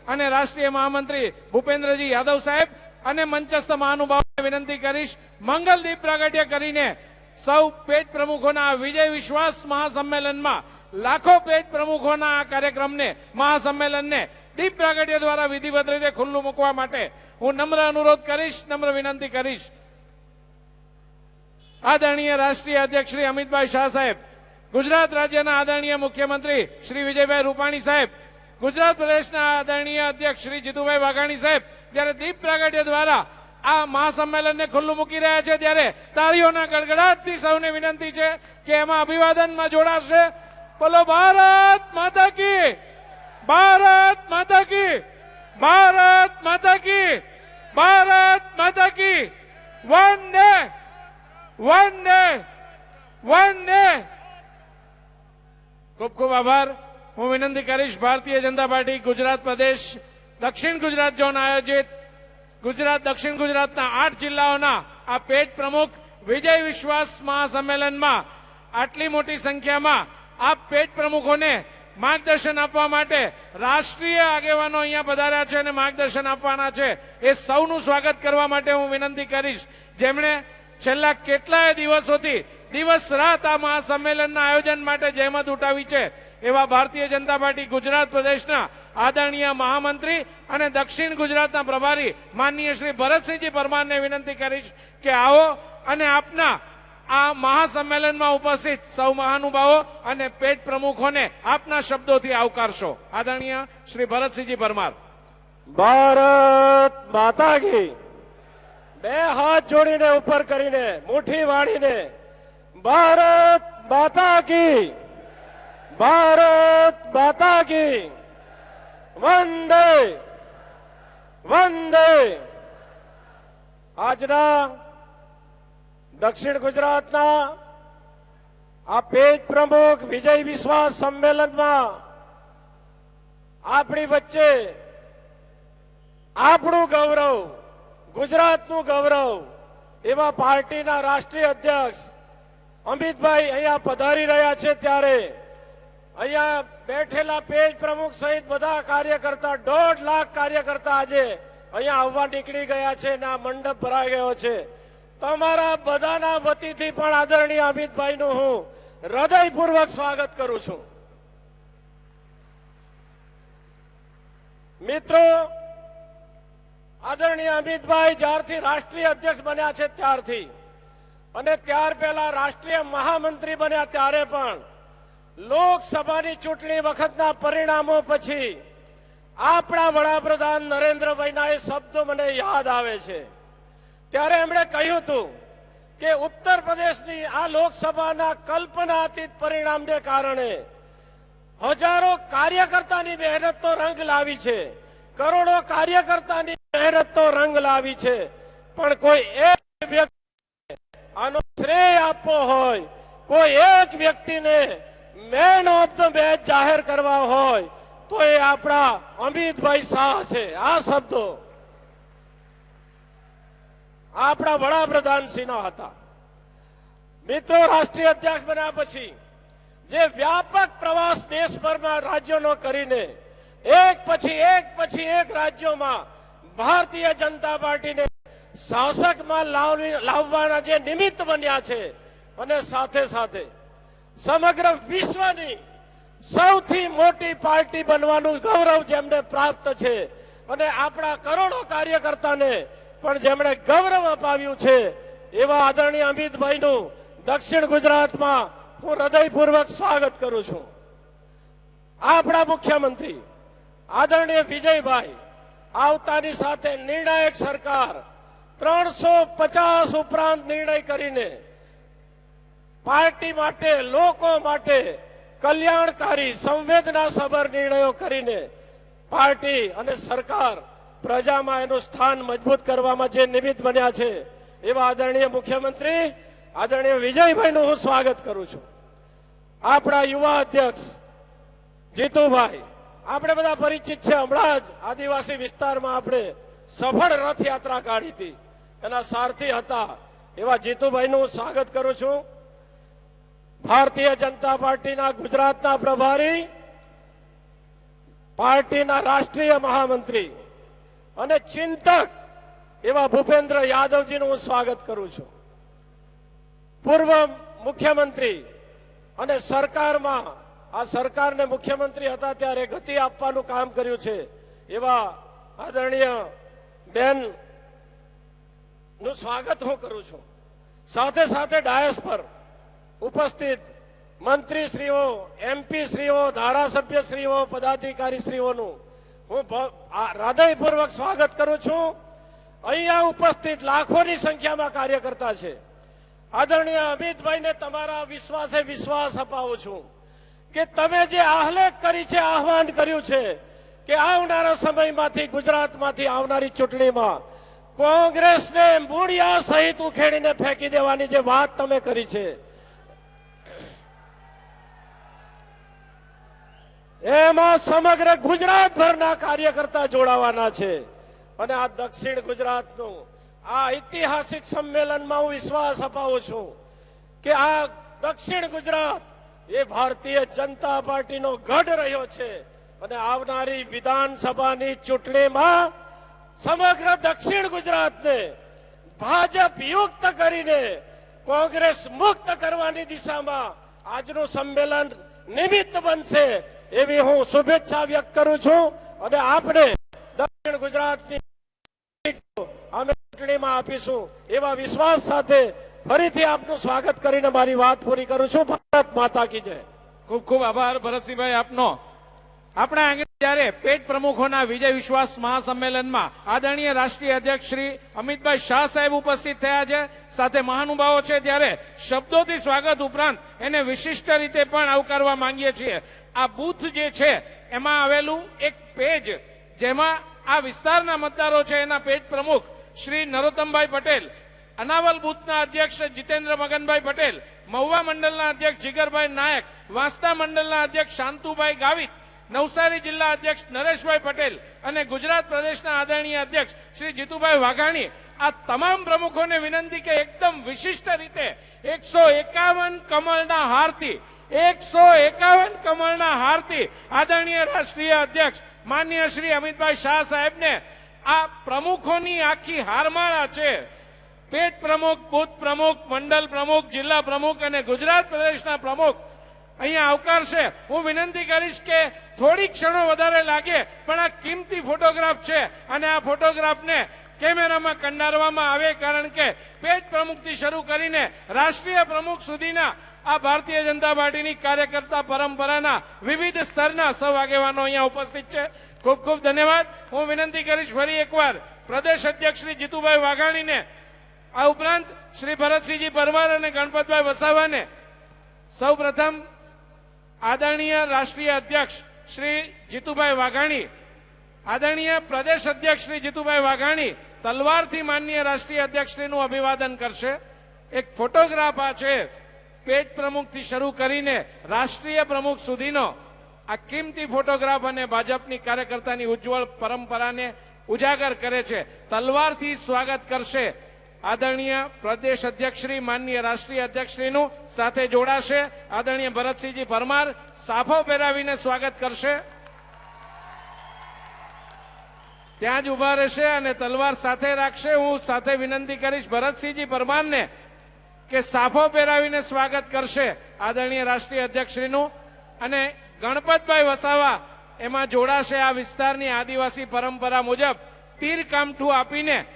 અને રાષ્ટ્રીય મહામંત્રી ભૂપેન્દ્રજી યાદવ સાહેબ અને મંચસ્થ મહાનુભાવોને વિનંતી કરીશ મંગલ દીપ પ્રાગટ્ય કરીને સૌ પેજ પ્રમુખોના વિજય વિશ્વાસ મહાસંમેલનમાં લાખો પેજ પ્રમુખોના આ કાર્યક્રમને મહાસંમેલનને દીપ પ્રાગટ્ય દ્વારા વિધિવત રીતે ખુલ્લું મૂકવા માટે હું નમ્ર અનુરોધ કરીશ, નમ્ર વિનંતી કરીશ. આદરણીય રાષ્ટ્રીય અધ્યક્ષ શ્રી અમિતભાઈ શાહ સાહેબ, ગુજરાત રાજ્યના આદરણીય મુખ્યમંત્રી શ્રી વિજયભાઈ રૂપાણી સાહેબ, ગુજરાત પ્રદેશના આદરણીય અધ્યક્ષ શ્રી જીતુભાઈ વાઘાણી સાહેબ જ્યારે દીપ પ્રાગટ્ય દ્વારા આ મહાસંમેલનને ખુલ્લું મૂકી રહ્યા છે ત્યારે તાળીઓના ગડગડાટથી સૌને વિનંતી છે કે એમાં અભિવાદનમાં જોડાશે. બોલો ભારત માતા કી, ભારત માતા કી, ભારત માતા કી, ભારત માતા કી. વંદે વંદે વંદે. ખૂબ ખૂબ આભાર. હું વિનંતી કરીશ ભારતીય જનતા પાર્ટી ગુજરાત પ્રદેશ દક્ષિણ ગુજરાત ઝોન આયોજિત ગુજરાત દક્ષિણ ગુજરાતના 8 જિલ્લાઓના આ પેજ પ્રમુખ વિજય વિશ્વાસ મહાસંમેલનમાં આટલી મોટી સંખ્યામાં આ પેજ પ્રમુખોને માર્ગદર્શન આપવા માટે રાષ્ટ્રીય આગેવાનો અહીંયા પધાર્યા છે અને માર્ગદર્શન આપવાના છે. એ સૌનું સ્વાગત કરવા માટે હું વિનંતી કરીશ જેમણે છેલ્લા કેટલાય દિવસોથી દિવસ રાત આ મહાસંમેલનના આયોજન માટે જહેમત ઉઠાવી છે એવા ભારતીય જનતા પાર્ટી ગુજરાત પ્રદેશના આદરણીય મહામંત્રી અને દક્ષિણ ગુજરાતના પ્રભારી માનનીય શ્રી ભરતસિંહજી પરમારને વિનંતી કરીશ કે આવો અને આપના આ મહાસંમેલનમાં ઉપસ્થિત સૌ મહાનુભાવો અને પેજ પ્રમુખોને આપના શબ્દોથી આવકારશો. આદરણીય શ્રી ભરતસિંહજી પરમાર. ભારત માતા કી. બે હાથ જોડીને ઉપર કરીને મુઠ્ઠી વાળીને ભારત માતા કી, ભારત માતા કી. વંદે વંદે. આજના દક્ષિણ ગુજરાતના આ પેજ પ્રમુખ વિજય વિશ્વાસ સંમેલનમાં આપણી વચ્ચે આપણું ગૌરવ, ગુજરાતનું ગૌરવ એવા પાર્ટીના રાષ્ટ્રીય અધ્યક્ષ અમિતભાઈ અહીંયા પધારી રહ્યા છે ત્યારે અહીંયા બેઠેલા પેજ પ્રમુખ સહિત બધા કાર્યકર્તા 1.5 લાખ કાર્યકર્તા આજે અહીંયા આવવા નીકળી ગયા છે અને આ મંડપ ભરાઈ ગયો છે. તમારા બધાના વતીથી પણ આદરણીય અમિતભાઈનું હું હૃદયપૂર્વક સ્વાગત કરું છું. મિત્રો, આદરણીય અમિતભાઈ જ્યારથી રાષ્ટ્રીય અધ્યક્ષ બન્યા છે ત્યારથી અને ત્યાર પહેલા રાષ્ટ્રીય મહામંત્રી બન્યા ત્યારે પણ લોકસભાની ચૂંટણી વખતના પરિણામો પછી આપણા વડાપ્રધાન નરેન્દ્રભાઈના એ શબ્દો મને યાદ આવે છે. ત્યારે એમણે કહ્યું હતું કે ઉત્તર પ્રદેશની આ લોકસભાના કલ્પનાતીત પરિણામને કારણે હજારો કાર્યકર્તાની મહેનત તો રંગ લાવી છે, કરોડો કાર્યકર્તાની મહેનત તો રંગ લાવી છે, પણ કોઈ એક વ્યક્તિ આનો શ્રેય આપવો હોય, કોઈ એક વ્યક્તિને મેન ઓફ ધ મેચ જાહેર કરવા હોય તો એ આપણા અમિતભાઈ શાહ છે. આ શબ્દો આપણા વડાપ્રધાનશ્રીના હતા. મિત્રો, રાષ્ટ્રીય અધ્યક્ષ બન્યા પછી જે વ્યાપક પ્રવાસ દેશભરના રાજ્યોનો કરીને એક પછી એક રાજ્યોમાં ભારતીય જનતા પાર્ટીને શાસકમાં લાવવાના જે નિમિત્ત બન્યા છે અને સાથે સાથે સમગ્ર વિશ્વની સૌથી મોટી પાર્ટી બનવાનું ગૌરવ જેમને પ્રાપ્ત છે અને આપણા કરોડો કાર્યકર્તાને પણ જેમણે ગૌરવ અપાવ્યું છે એવા આદરણીય અમિતભાઈનું દક્ષિણ ગુજરાતમાં હું હૃદયપૂર્વક સ્વાગત કરું છું. આપણા મુખ્યમંત્રી આદરણીય વિજયભાઈ આવતાની સાથે નિર્ણાયક સરકાર 350 ઉપરાંત નિર્ણય કરીને પાર્ટી માટે, લોકો માટે કલ્યાણકારી સંવેદનાસભર નિર્ણયો કરીને પાર્ટી અને સરકાર પ્રજામાં એનું સ્થાન મજબૂત કરવામાં જે નિમિત્ત બન્યા છે એવા આદરણીય મુખ્યમંત્રી આદરણીય વિજયભાઈનું હું સ્વાગત કરું છું. આપણા યુવા અધ્યક્ષ જીતુભાઈ, આપણે બધા પરિચિત છે. હમણાં જ આદિવાસી વિસ્તારમાં આપણે સફળ રથયાત્રા કાઢી હતી, એના સારથી હતા એવા જીતુભાઈનું હું સ્વાગત કરું છું. ભારતીય જનતા પાર્ટીના ગુજરાતના પ્રભારી પાર્ટીના રાષ્ટ્રીય મહામંત્રી અને ચિંતક એવા ભૂપેન્દ્ર યાદવજીનું હું સ્વાગત કરું છું. પૂર્વ મુખ્યમંત્રી અને સરકારમાં આ સરકારને મુખ્યમંત્રી હતા ત્યારે ગતિ આપવાનું કામ કર્યું છે એવા આદરણીય બેન નું સ્વાગત હું કરું છું. સાથે સાથે ડાયસ પર ઉપસ્થિત મંત્રીશ્રીઓ, એમપીશ્રીઓ, ધારાસભ્યશ્રીઓ, પદાધિકારીશ્રીઓનું હું હૃદયપૂર્વક સ્વાગત કરું છું. અહીંયા ઉપસ્થિત લાખોની સંખ્યામાં કાર્યકર્તા છે. આદરણીય અમિતભાઈને તમારા વિશ્વાસે વિશ્વાસ અપાવું છું કે તમે જે આહ્લેખ કરી છે, આહવાન કર્યું છે કે આવનારા સમયમાંથી ગુજરાતમાંથી આવનારી ચૂંટણીમાં કોંગ્રેસને મૂળિયા સહિત ઉખેડીને ફેંકી દેવાની જે વાત તમે કરી છે, એમાં સમગ્ર ગુજરાતભરના કાર્યકર્તા જોડાવાના છે. અને આ દક્ષિણ ગુજરાતનું આ ઐતિહાસિક સંમેલનમાં હું વિશ્વાસ અપાવું છું કે આ દક્ષિણ ગુજરાત એ ભારતીય જનતા પાર્ટીનો ગઢ રહ્યો છે અને આવનારી વિધાનસભાની ચૂંટણીમાં સમગ્ર દક્ષિણ ગુજરાતને ભાજપ યુક્ત કરીને કોંગ્રેસ મુક્ત કરવાની દિશામાં આજનું સંમેલન નિમિત્ત બનશે એવી હું શુભેચ્છા વ્યક્ત કરું છું. અને આપને દક્ષિણ ગુજરાતની અમે ચૂંટણીમાં આપીશું એવા વિશ્વાસ સાથે ફરીથી આપનું સ્વાગત કરીને મારી વાત પૂરી કરું છું. ભારત માતા કી જય. ખૂબ ખૂબ આભાર ભરતસિંહભાઈ આપનો. આપણા આંગણે જ્યારે પેટ પ્રમુખોના વિજય વિશ્વાસ મહાસંમેલનમાં આદરણીય રાષ્ટ્રીય અધ્યક્ષ શ્રી અમિતભાઈ શાહ સાહેબ ઉપસ્થિત થયા છે, સાથે મહાનુભાવો છે, ત્યારે શબ્દોથી સ્વાગત ઉપરાંત એને વિશિષ્ટ રીતે પણ આવકારવા માંગીએ છીએ. આ બૂથ જે છે એમાં આવેલું એક પેજ જેમાં આ વિસ્તારના મતદારો છે એના પેજ પ્રમુખ શ્રી નરોત્તમભાઈ પટેલ, અનાવલ બૂથના અધ્યક્ષ જીતેન્દ્ર મગનભાઈ પટેલ, મહુવા મંડળના અધ્યક્ષ જીગરભાઈ નાયક, વાંસદા મંડળના અધ્યક્ષ શાંતુભાઈ ગાવિત, નવસારી જિલ્લા અધ્યક્ષ નરેશભાઈ પટેલ અને ગુજરાત પ્રદેશના આદરણીય અધ્યક્ષ શ્રી જીતુભાઈ વાઘાણી, આ તમામ પ્રમુખોને વિનંતી કે એકદમ વિશિષ્ટ રીતે 151 કમળના હારથી 151 કમળના હારથી આદરણીય રાષ્ટ્રીય અધ્યક્ષ માનનીય શ્રી અમિતભાઈ શાહ સાહેબને આ પ્રમુખોની આખી હારમાળા છે. પેજ પ્રમુખ, બૂથ પ્રમુખ, મંડળ પ્રમુખ, જિલ્લા પ્રમુખ અને ગુજરાત પ્રદેશના પ્રમુખ અહીંયા આવકારશે. હું વિનંતી કરીશ કે થોડી ક્ષણો વધારે લાગે પણ આ કિંમતી ફોટોગ્રાફ છે અને આ ફોટોગ્રાફને કેમેરામાં કંડારવામાં આવે, કારણ કે પેજ પ્રમુખથી શરૂ કરીને રાષ્ટ્રીય પ્રમુખ સુધીના આ ભારતીય જનતા પાર્ટીની કાર્યકર્તા પરંપરાના વિવિધ સ્તરના સૌ આગેવાનો અહીંયા ઉપસ્થિત છે. ખૂબ ખૂબ ધન્યવાદ. હું વિનંતી કરીશ ફરી એકવાર પ્રદેશ અધ્યક્ષ શ્રી જીતુભાઈ વાઘાણીને, આ ઉપરાંત શ્રી ભરતસિંહજી પરમાર અને ગણપતભાઈ વસાવાને, સૌ પ્રથમ આદરણીય રાષ્ટ્રીય અધ્યક્ષ શ્રી જીતુભાઈ વાઘાણી, આદરણીય પ્રદેશ અધ્યક્ષ શ્રી જીતુભાઈ વાઘાણી તલવારથી માનનીય રાષ્ટ્રીય અધ્યક્ષશ્રીનું અભિવાદન કરશે. એક ફોટોગ્રાફ આ છે, પેજ પ્રમુખથી શરૂ કરીને રાષ્ટ્રીય પ્રમુખ સુધીનો આ કિંમતી ફોટોગ્રાફ અને ભાજપની કાર્યકર્તાની ઉજ્જવળ પરંપરાને ઉજાગર કરે છે. તલવારથી સ્વાગત કરશે આદરણીય પ્રદેશ અધ્યક્ષશ્રી માનનીય રાષ્ટ્રીય અધ્યક્ષશ્રીનું, સાથે જોડાશે આદરણીય ભરતસિંહજી પરમાર, સાફો પહેરાવીને સ્વાગત કરશે. ત્યાં જ ઉભા રહેશે અને તલવાર સાથે રાખશે. હું સાથે વિનંતી કરીશ ભરતસિંહજી પરમારને કે સાફો પહેરાવીને સ્વાગત કરશે આદરણીય રાષ્ટ્રીય અધ્યક્ષશ્રીનું. અને ગણપતભાઈ વસાવા એમાં જોડાશે. આ વિસ્તારની આદિવાસી પરંપરા મુજબ તીર કામઠું આપીને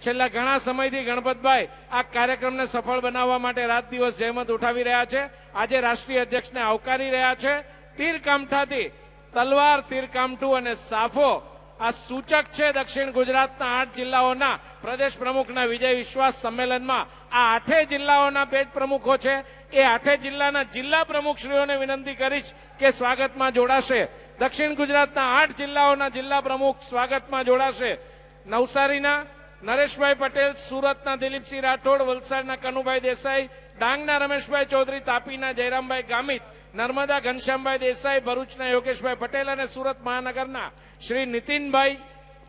છેલ્લા ઘણા સમયથી ગણપતભાઈ આ કાર્યક્રમને સફળ બનાવવા માટે રાત દિવસ જહેમત ઉઠાવી રહ્યા છે. આજે રાષ્ટ્રીય અધ્યક્ષને આવકારી રહ્યા છે. તીર કામઠાથી તલવાર, તીર કામઠું અને સાફો આ સૂચક છે દક્ષિણ ગુજરાતના 8 જિલ્લાઓના પ્રદેશ પ્રમુખના વિજય વિશ્વાસ સંમેલનમાં. આ 8 જિલ્લાઓના પેજ પ્રમુખો છે. એ 8 જિલ્લાના જિલ્લા પ્રમુખશ્રીઓને વિનંતી કરીશ કે સ્વાગતમાં જોડાશે. દક્ષિણ ગુજરાતના 8 જિલ્લાઓના જિલ્લા પ્રમુખ સ્વાગતમાં જોડાશે. નવસારીના નરેશભાઈ પટેલ, સુરતના દિલીપસિંહ રાઠોડ, વલસાડના કનુભાઈ દેસાઈ, ડાંગના રમેશભાઈ ચૌધરી, તાપીના જયરામભાઈ ગામિત, નર્મદા ઘનશ્યામભાઈ દેસાઈ, ભરૂચના યોગેશભાઈ પટેલ અને સુરત મહાનગરના શ્રી નીતિનભાઈ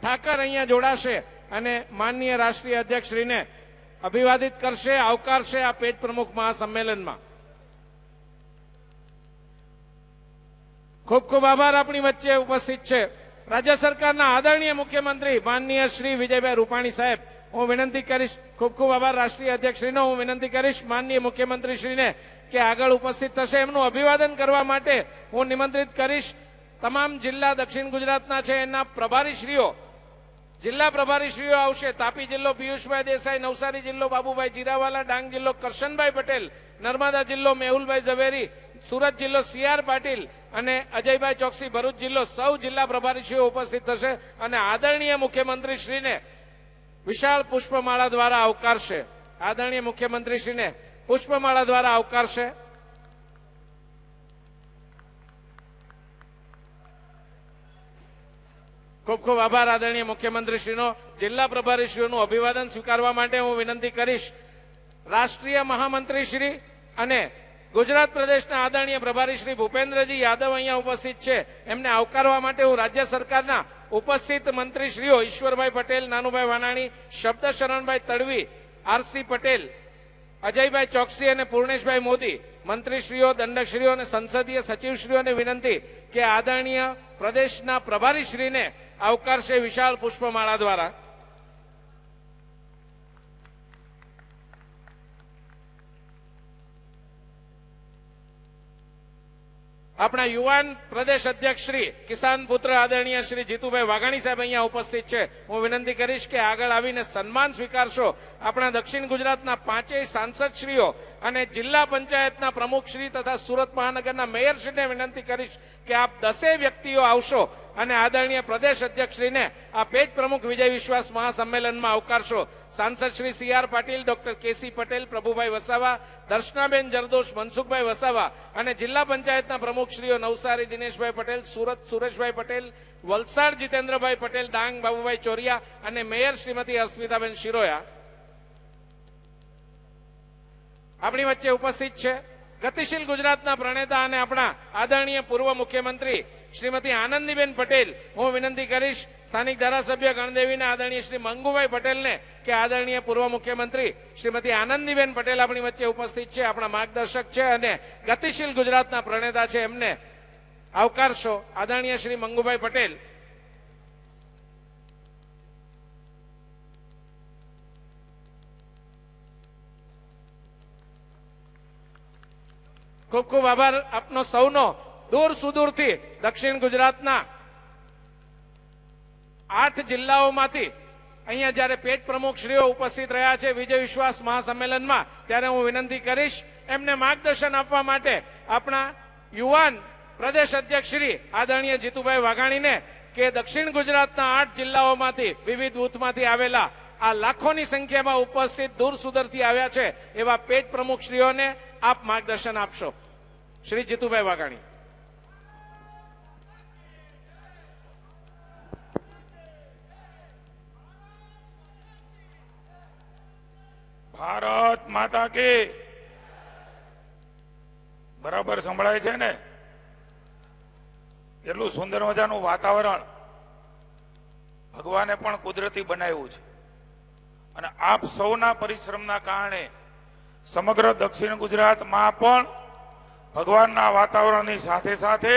ઠાકર અહીંયા જોડાશે અને માનનીય રાષ્ટ્રીય અધ્યક્ષશ્રીને અભિવાદિત કરશે, આવકારશે આ પેજ પ્રમુખ મહાસંમેલનમાં. ખૂબ ખૂબ આભાર. આપણી વચ્ચે ઉપસ્થિત છે રાજ્ય સરકારના આદરણીય મુખ્યમંત્રી માનનીય શ્રી વિજયભાઈ રૂપાણી સાહેબ. હું વિનંતી કરીશ, ખૂબ ખૂબ આભાર રાષ્ટ્રીય અધ્યક્ષશ્રીનો. હું વિનંતી કરીશ માનનીય મુખ્યમંત્રીશ્રીને કે આગળ ઉપસ્થિત થશે. એમનું અભિવાદન કરવા માટે હું નિમંત્રિત કરીશ તમામ જિલ્લા દક્ષિણ ગુજરાતના છે એના પ્રભારીશ્રીઓ, જિલ્લા પ્રભારીશ્રીઓ આવશે. તાપી જિલ્લો પિયુષભાઈ દેસાઈ, નવસારી જિલ્લો બાબુભાઈ જીરાવાલા, ડાંગ જિલ્લો કરશનભાઈ પટેલ, નર્મદા જિલ્લો મેહુલભાઈ ઝવેરી, સુરત જિલ્લો સીઆર પાટીલ અને અજયભાઈ ચોકસી, ભરૂચ જિલ્લો સૌ જિલ્લા પ્રભારીશ્રીઓ ઉપસ્થિત થશે અને આદરણીય મુખ્યમંત્રીશ્રીને વિશાળ પુષ્પમાળા દ્વારા આવકારશે. આદરણીય મુખ્યમંત્રીશ્રીને પુષ્પમાળા દ્વારા આવકારશે. ખૂબ ખૂબ આભાર આદરણીય મુખ્યમંત્રીશ્રીનો. જિલ્લા પ્રભારીશ્રીઓનું અભિવાદન સ્વીકારવા માટે હું વિનંતી કરીશ રાષ્ટ્રીય મહામંત્રી શ્રી અને ગુજરાત પ્રદેશના આદરણીય પ્રભારી શ્રી ભૂપેન્દ્રજી યાદવ અહીંયા ઉપસ્થિત છે. એમને આવકારવા માટે હું રાજ્ય સરકારના ઉપસ્થિત મંત્રીશ્રીઓ ઈશ્વરભાઈ પટેલ, નાનુભાઈ વાનાણી, શબ્દશરણભાઈ તડવી, આરસી પટેલ, અજયભાઈ ચોકસી અને પૂર્ણેશભાઈ મોદી, મંત્રીશ્રીઓ, દંડકશ્રીઓ અને સંસદીય સચિવશ્રીઓને વિનંતી કે આદરણીય પ્રદેશના પ્રભારીશ્રીને આવકારશે વિશાળ પુષ્પમાળા દ્વારા. આપણા યુવાન પ્રદેશ અધ્યક્ષ શ્રી કિસાન પુત્ર આદરણીય શ્રી જીતુભાઈ વાઘાણી સાહેબ અહીંયા ઉપસ્થિત છે. હું વિનંતી કરીશ કે આગળ આવીને સન્માન સ્વીકારશો. આપણા દક્ષિણ ગુજરાતના 5 સાંસદશ્રીઓ અને જિલ્લા પંચાયતના પ્રમુખશ્રી તથા સુરત મહાનગરના મેયરશ્રીને વિનંતી કરીશ કે આપ 10 વ્યક્તિઓ આવશો અને આદરણીય પ્રદેશ અધ્યક્ષશ્રીને આ પેજ પ્રમુખ વિજય વિશ્વાસ મહાસંમેલનમાં આવકારશો. સાંસદ શ્રી સીઆર પાટીલ, ડોક્ટર કેસી પટેલ, પ્રભુભાઈ વસાવા, દર્શનાબેન જરદોશ, મનસુખભાઈ વસાવા અને જિલ્લા પંચાયતના પ્રમુખશ્રીઓ નવસારી દિનેશભાઈ પટેલ, સુરત સુરેશભાઈ પટેલ, વલસાડ જીતેન્દ્રભાઈ પટેલ, ડાંગ બાબુભાઈ ચોરિયા અને મેયર શ્રીમતી અસ્મિતાબેન શિરોયા આપણી વચ્ચે ઉપસ્થિત છે. ગતિશીલ ગુજરાતના પ્રણેતા અને આપણા આદરણીય પૂર્વ મુખ્યમંત્રી શ્રીમતી આનંદીબેન પટેલ. હું વિનંતી કરીશ સ્થાનિક ધારાસભ્ય ગણદેવીના આદરણીય શ્રી મંગુભાઈ પટેલને કે આદરણીય પૂર્વ મુખ્યમંત્રી શ્રીમતી આનંદીબેન પટેલ આપણી વચ્ચે ઉપસ્થિત છે, આપણા માર્ગદર્શક છે અને ગતિશીલ ગુજરાતના પ્રણેતા છે. એમને આવકારશો. આદરણીય શ્રી મંગુભાઈ પટેલ. ખૂબ ખૂબ આભાર આપનો સૌનો. દૂર સુદૂરથી દક્ષિણ ગુજરાતના 8 જિલ્લાઓમાંથી અહીંયા જયારે પેજ પ્રમુખશ્રીઓ ઉપસ્થિત રહ્યા છે વિજય વિશ્વાસ મહાસંમેલનમાં, ત્યારે હું વિનંતી કરીશ એમને માર્ગદર્શન આપવા માટે આપણા યુવાન પ્રદેશ અધ્યક્ષ શ્રી આદરણીય જીતુભાઈ વાઘાણીને કે દક્ષિણ ગુજરાતના 8 જિલ્લાઓમાંથી વિવિધ બૂથમાંથી આવેલા આ લાખોની સંખ્યામાં ઉપસ્થિત દૂર સુદૂરથી આવ્યા છે એવા પેજ પ્રમુખશ્રીઓને આપ માર્ગદર્શન આપશો. શ્રી જીતુભાઈ વાઘાણી. ભારત માતા કે બરાબર સંભળાય છે ને? એટલું સુંદર મજાનું વાતાવરણ ભગવાને પણ કુદરતી બનાવ્યું છે અને આપ સૌના પરિશ્રમના કારણે સમગ્ર દક્ષિણ ગુજરાતમાં પણ ભગવાનના વાતાવરણની સાથે સાથે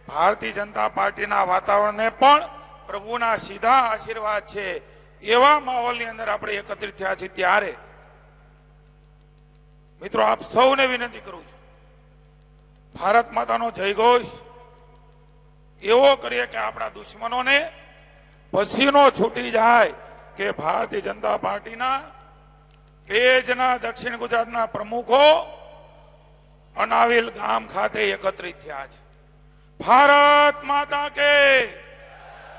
ભારતીય જનતા પાર્ટીના વાતાવરણને પણ પ્રભુના સીધા આશીર્વાદ છે એવા માહોલની અંદર આપણે એકત્રિત થયા છીએ. ત્યારે મિત્રો આપ સૌને વિનંતી કરું છું, ભારત માતાનો જયઘોષ એવો કરીએ કે આપણા દુશ્મનોને પસીનો છૂટી જાય કે ભારતીય જનતા પાર્ટીના પેજના દક્ષિણ ગુજરાતના પ્રમુખો અનાવિલ ગામ ખાતે એકત્રિત થયા છે. ભારત માતા કે,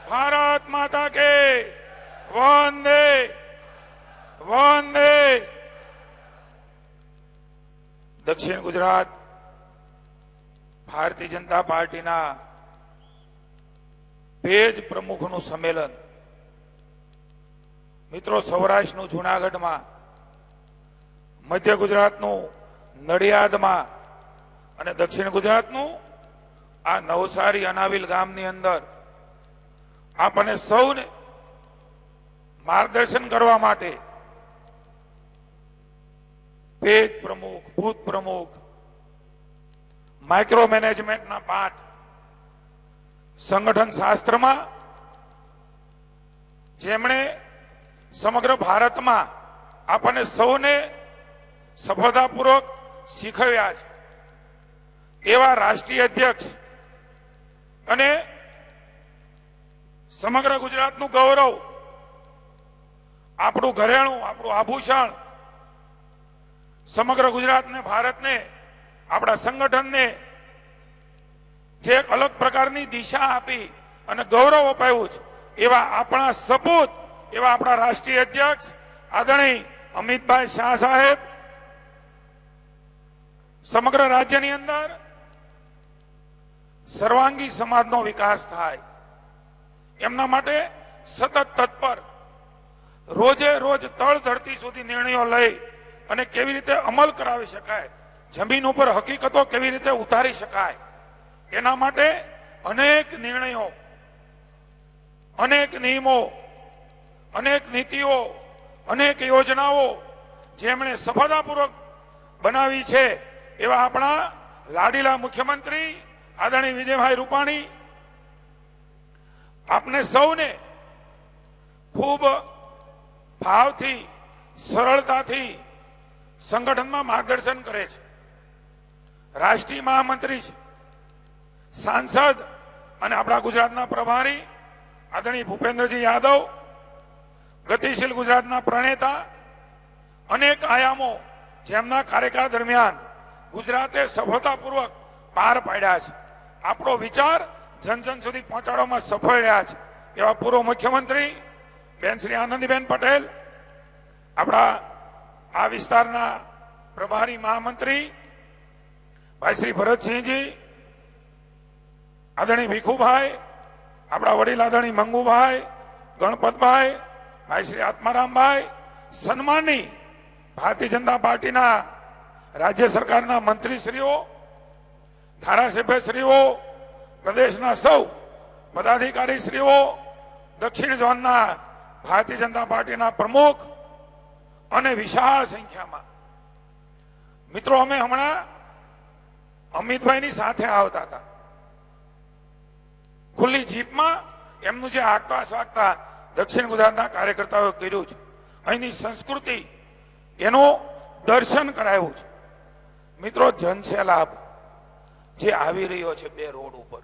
ભારત માતા કે, વંદે વંદે. દક્ષિણ ગુજરાત ભારતીય જનતા પાર્ટીના પેજ પ્રમુખનું સંમેલન મિત્રો સૌરાષ્ટ્રનું જૂનાગઢમાં, મધ્ય ગુજરાતનું નડિયાદમાં અને દક્ષિણ ગુજરાતનું આ નવસારી અનાવિલ ગામની અંદર આપણને સૌને માર્ગદર્શન કરવા માટે પેજ પ્રમુખ, બૂથ પ્રમુખ, માઇક્રો મેનેજમેન્ટના પાઠ સંગઠન શાસ્ત્રમાં જેમણે સમગ્ર ભારતમાં આપણને સૌને સફળતાપૂર્વક શીખવ્યા છે એવા રાષ્ટ્રીય અધ્યક્ષ અને સમગ્ર ગુજરાતનું ગૌરવ, આપણું ઘરેણું, આપણું આભૂષણ, સમગ્ર ગુજરાતને, ભારતને, આપણા સંગઠનને જે એક અલગ પ્રકારની દિશા આપી અને ગૌરવ અપાયું છે એવા આપણા સપૂત, એવા આપણા રાષ્ટ્રીય અધ્યક્ષ આદરણીય અમિતભાઈ શાહ સાહેબ સમગ્ર રાજ્યની અંદર સર્વાંગી સમાજનો વિકાસ થાય એમના માટે સતત તત્પર, રોજે રોજ તળ ધરતી સુધી નિર્ણયો લઈ અને કેવી રીતે અમલ કરાવી શકાય, જમીન ઉપર હકીકતો કેવી રીતે ઉતારી શકાય, એના માટે અનેક નિર્ણયો, અનેક નિયમો, અનેક નીતિઓ, અનેક યોજનાઓ જેમણે સફળતાપૂર્વક બનાવી છે એવા આપણા લાડીલા મુખ્યમંત્રી આદરણીય વિજયભાઈ રૂપાણી આપને સૌને ખૂબ ભાવથી, સરળતાથી સંગઠનમાં માર્ગદર્શન કરે છે. રાષ્ટ્રીય મહામંત્રી છે, સાંસદ અને આપણા ગુજરાતના પ્રભારી આદરણીય ભૂપેન્દ્રજી યાદવ, ગતિશીલ ગુજરાતના પ્રણેતા, અનેક આયામો જેમના કાર્યકાળ દરમિયાન ગુજરાતે સફળતાપૂર્વક પાર પાડ્યા છે. આપણો વિચાર જન જન સુધી પહોંચાડવામાં સફળ રહ્યા છે એવા પૂર્વ મુખ્યમંત્રી બેન શ્રી આનંદીબેન પટેલ, આપણા આ વિસ્તારના પ્રભારી મહામંત્રી ભાઈ શ્રી ભરતસિંહજી, આદરણીય ભીખુભાઈ, આપણા વડીલ આદરણીય મંગુભાઈ, ગણપતભાઈ, ભાઈ શ્રી આત્મારામભાઈ, સન્માની ભારતીય જનતા પાર્ટીના રાજ્ય સરકારના મંત્રીશ્રીઓ, ધારાસભ્યશ્રીઓ, પ્રદેશના સૌ પદાધિકારીશ્રીઓ, દક્ષિણ ઝોનના ભારતીય જનતા પાર્ટીના પ્રમુખ અને વિશાળ સંખ્યામાં મિત્રો, અમે હમણાં અમિતભાઈની સાથે આવતા હતા. ખુલ્લી જીપમાં એમનું જે આગતા સ્વાગતા દક્ષિણ ગુજરાતના કાર્યકર્તાઓએ કર્યું છે, અહીંની સંસ્કૃતિ એનું દર્શન કરાયું છે. મિત્રો, જનસેલાબ જે આવી રહ્યો છે બે રોડ ઉપર,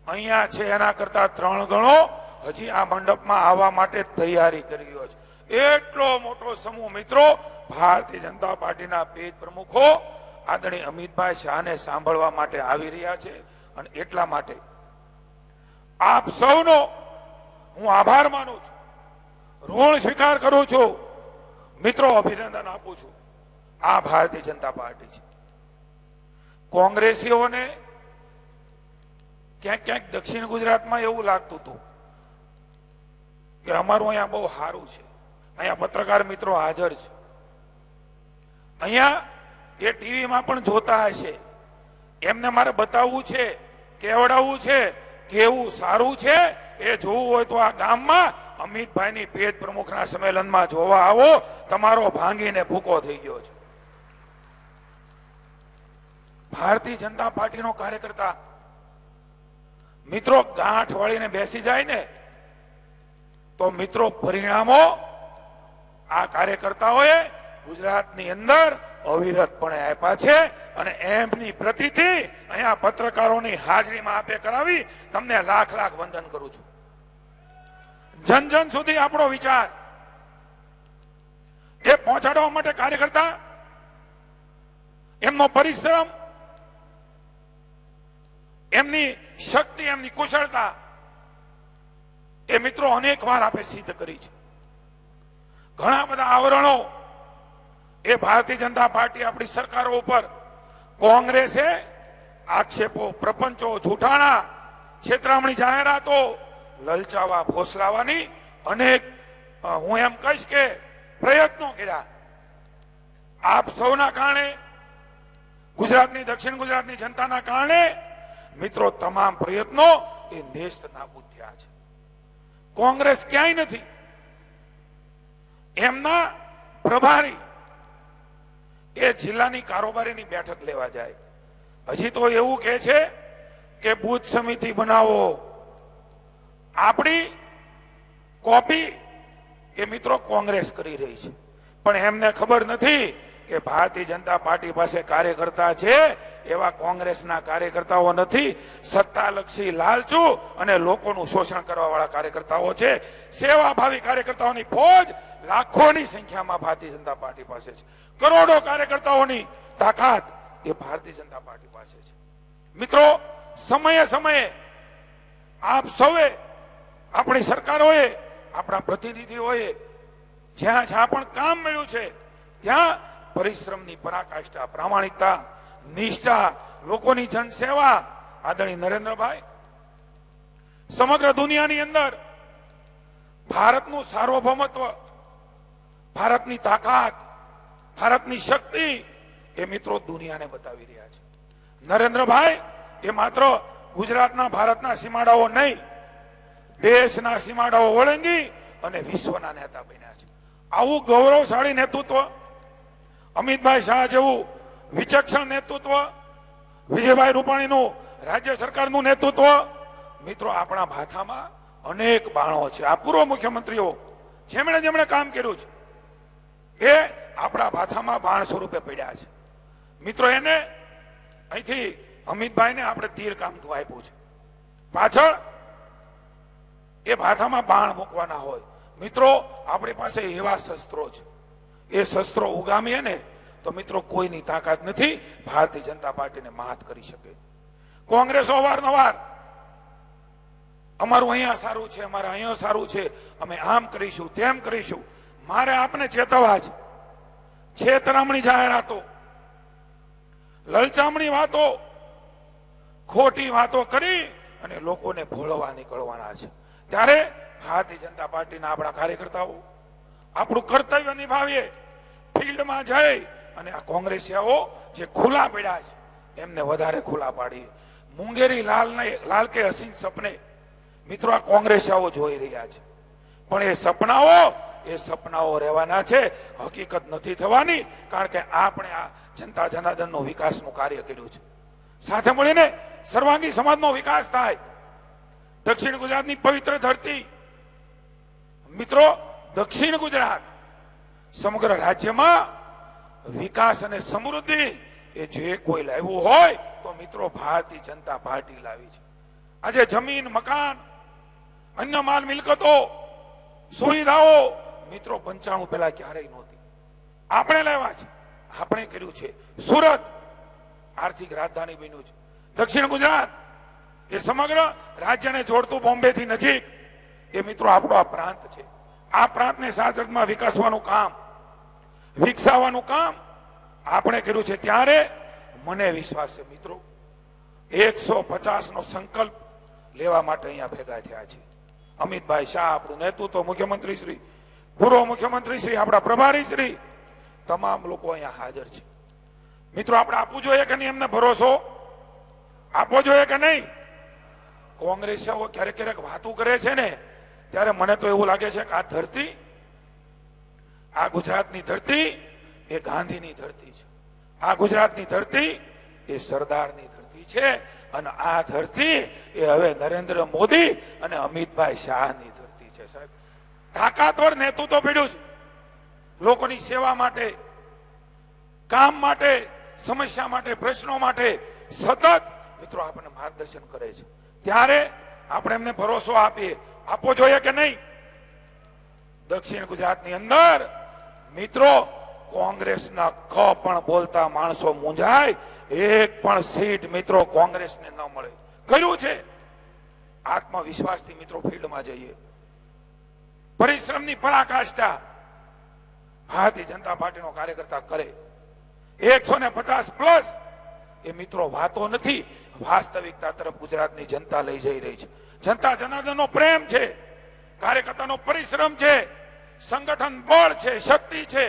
અહીંયા છે એના કરતા 3 ગણો હજી આ મંડપમાં આવવા માટે તૈયારી કરી રહ્યો છે. એટલો મોટો સમૂહ મિત્રો ભારતીય જનતા પાર્ટીના પેજ પ્રમુખો આદરણીય અમિતભાઈ શાહને સાંભળવા માટે આવી રહ્યા છે. અને એટલા માટે આપ સૌનો હું આભાર માનું છું, ઋણ સ્વીકાર કરું છું, મિત્રો અભિનંદન આપું છું. આ ભારતીય જનતા પાર્ટી છે. કોંગ્રેસીઓને ક્યાંક ક્યાંક દક્ષિણ ગુજરાતમાં એવું લાગતું હતું કે અમારું અહીંયા બહુ સારું છે, અહીંયા પત્રકાર મિત્રો હાજર છે, અહીંયા એ ટીવીમાં પણ જોતા હશે, એમને મારે બતાવવું છે, કેવડાવવું છે, કેવું સારું છે એ જોવું હોય તો આ ગામમાં અમિતભાઈની પેજ પ્રમુખના સંમેલનમાં જોવા આવો. તમારો ભાંગીને ભૂકો થઈ ગયો છે. ભારતીય જનતા પાર્ટીનો કાર્યકર્તા મિત્રો ગાંઠ વાળીને બેસી જાય ને તો મિત્રો પરિણામો આ કાર્યકર્તાઓએ ગુજરાતની અંદર અવિરતપણે આપ્યા છે. અને એમની પ્રતિથી અહીંયા પત્રકારોની હાજરીમાં આપે કરાવી તમને લાખ લાખ વંદન કરું છું. જન જન સુધી આપણો વિચાર એ પહોંચાડવા માટે કાર્યકર્તા એમનો પરિશ્રમ, એમની શક્તિ, એમની કુશળતા એ મિત્રો અનેક વાર આપે સિદ્ધ કરી છે. ઘણા બધા આવરણો એ ભારતીય જનતા પાર્ટી આપણી સરકારો ઉપર કોંગ્રેસે આક્ષેપો, પ્રપંચો, જૂઠાણા, છેતરામણી જાહેરાતો, લલચાવા ફોસલાવાની અનેક હું એમ કહીશ કે પ્રયત્નો કર્યા. આપ સૌના કારણે, ગુજરાતની, દક્ષિણ ગુજરાતની જનતાના કારણે મિત્રો તમામ પ્રયત્નો એ નેસ્ત નાબૂદ થયા છે. કોંગ્રેસ ક્યાંય નથી. એમના પ્રભારી એ જિલ્લાની કારોબારીની બેઠક લેવા જાય, હજી તો એવું કહે છે કે બૂથ સમિતિ બનાવો, આપણી કોપી એ મિત્રો કોંગ્રેસ કરી રહી છે, પણ એમને ખબર નથી કે ભારતીય જનતા પાર્ટી પાસે કાર્યકર્તા છે એવા કોંગ્રેસના કાર્યકર્તાઓ નથી. સત્તાલક્ષી લાલચુ અને લોકોનું શોષણ કરવા વાળા કાર્યકર્તાઓ છે. સેવાભાવી કાર્યકર્તાઓની ફોજ લાખોની સંખ્યામાં ભારતીય જનતા પાર્ટી પાસે છે. કરોડો કાર્યકર્તાઓની તાકાત એ ભારતીય જનતા પાર્ટી પાસે છે. મિત્રો, સમયે સમયે આપ સૌએ, આપણી સરકારોએ, આપણા પ્રતિનિધિઓએ જ્યાં જ્યાં પણ કામ મળ્યું છે ત્યાં પરિશ્રમની પરાકાષ્ઠા, પ્રામાણિકતા, નિષ્ઠા, લોકોની જનસેવા આદરણીય નરેન્દ્રભાઈ સમગ્ર દુનિયાની અંદર ભારતનું સાર્વભૌમત્વ, ભારતની તાકાત, ભારતની શક્તિ એ મિત્રો દુનિયાને બતાવી રહ્યા છે. નરેન્દ્રભાઈ એ માત્ર ગુજરાતના, ભારતના સીમાડાઓ નહીં, દેશના સીમાડાઓ ઓળંગી અને વિશ્વના નેતા બન્યા છે. આવું ગૌરવશાળી નેતૃત્વ, અમિતભાઈ શાહ જેવું વિચક્ષણ નેતૃત્વ, વિજયભાઈ રૂપાણીનું રાજ્ય સરકારનું નેતૃત્વ, મિત્રો આપણા ભાથામાં અનેક બાણો છે. આ પૂર્વ મુખ્યમંત્રીઓ જેમણે જેમણે કામ કર્યું છે એ આપણા ભાથામાં બાણ સ્વરૂપે પડ્યા છે. મિત્રો, એને અહીંથી અમિતભાઈને આપણે તીર કામઠું આપ્યું છે. પાછળ એ ભાથામાં બાણ મૂકવાના હોય. મિત્રો, આપણી પાસે એવા શસ્ત્રો છે, એ શસ્ત્રો ઉગામીએ ને તો મિત્રો કોઈની તાકાત નથી ભારતીય જનતા પાર્ટીને માત કરી શકે. કોંગ્રેસ અવારનવાર અમારું અહીંયા સારું છે, અમારે અહીંયા સારું છે, અમે આમ કરીશું, તેમ કરીશું. મારે આપને ચેતવવા છે. છેતરામણી જાહેરાતો, લલચામણી વાતો, ખોટી વાતો કરી અને લોકોને ભોળવા નીકળવાના છે. ત્યારે ભારતીય જનતા પાર્ટીના આપણા કાર્યકર્તાઓ આપણું કર્તવ્ય નિભાવીએ, ફિલ્ડમાં જઈ અને આ કોંગ્રેસિયાઓ જે ખુલ્લા પડ્યા છે એમને વધારે ખુલ્લા પાડીએ. મુંગેરી લાલ કે હસીન સપને મિત્રો આ કોંગ્રેસિયાઓ જોઈ રહ્યા છે, પણ એ સપનાઓ રહેવાના છે, હકીકત નથી થવાની. કારણ કે આપણે આ જનતા જનાર્દનનો વિકાસનું કાર્ય કર્યું છે. સાથે મળીને સર્વાંગી સમાજનો વિકાસ થાય. દક્ષિણ ગુજરાતની પવિત્ર ધરતી, મિત્રો દક્ષિણ ગુજરાત સમગ્ર રાજ્યમાં વિકાસ અને સમૃદ્ધિ એ જે કોઈ લાવ્યું હોય તો મિત્રો ભારતીય જનતા પાર્ટી લાવી છે. આજે જમીન, મકાન, અન્ય માલ મિલકતો, સુવિધાઓ મિત્રો 95 પહેલા ક્યારેય નહોતી, આપણે લાવ્યા છે, આપણે કર્યું છે. સુરત આર્થિક રાજધાની બન્યું છે. દક્ષિણ ગુજરાત એ સમગ્ર રાજ્યને જોડતું બોમ્બેથી નજીક એ મિત્રો આપણો આ પ્રાંત છે. આ પ્રાંતને સાતમાં વિકાસવાનું કામ, વિકસાવવાનું કામ આપણે કર્યું છે. ત્યારે મને વિશ્વાસ છે મિત્રો 150 નો સંકલ્પ લેવા માટે અહીંયા ભેગા થયા છે. અમિતભાઈ શાહ, આપણું નેતૃત્વ, મુખ્યમંત્રી શ્રી, પૂર્વ મુખ્યમંત્રી શ્રી, આપણા પ્રભારી શ્રી, તમામ લોકો અહીંયા હાજર છે. મિત્રો, આપણે આપવું જોઈએ કે નહીં? એમને ભરોસો આપવો જોઈએ કે નહીં? કોંગ્રેસીઓ ક્યારેક ક્યારેક વાતો કરે છે ને ત્યારે મને તો એવું લાગે છે કે આ ધરતી, આ ગુજરાતની ધરતી એ ગાંધીની ધરતી છે. આ ગુજરાતની ધરતી એ સરદારની ધરતી છે. અને આ ધરતી એ હવે નરેન્દ્ર મોદી અને અમિતભાઈ શાહની ધરતી છે. સાહેબ, તાકાતવર નેતૃત્વ પડ્યું છે લોકોની સેવા માટે, કામ માટે, સમસ્યા માટે, પ્રશ્નો માટે સતત મિત્રો આપણને માર્ગદર્શન કરે છે. ત્યારે આપણે એમને ભરોસો આપીએ. આપવો જોઈએ કે નહીં? દક્ષિણ ગુજરાતની અંદર મિત્રો કોંગ્રેસના ક પણ બોલતા માણસો મૂંઝાય, એક પણ સીટ મિત્રો કોંગ્રેસને ન મળે. કર્યું છે. આત્મવિશ્વાસથી મિત્રો ફિલ્ડમાં જઈએ. પરિશ્રમની પરાકાષ્ઠા ભારતીય જનતા પાર્ટીનો કાર્યકર્તા કરે. 150+ એ મિત્રો વાતો નથી, વાસ્તવિકતા તરફ ગુજરાતની જનતા લઈ જઈ રહી છે. જનતા જનાર્દનનો પ્રેમ છે, કાર્યકર્તાનો પરિશ્રમ છે, સંગઠન બળ છે, શક્તિ છે,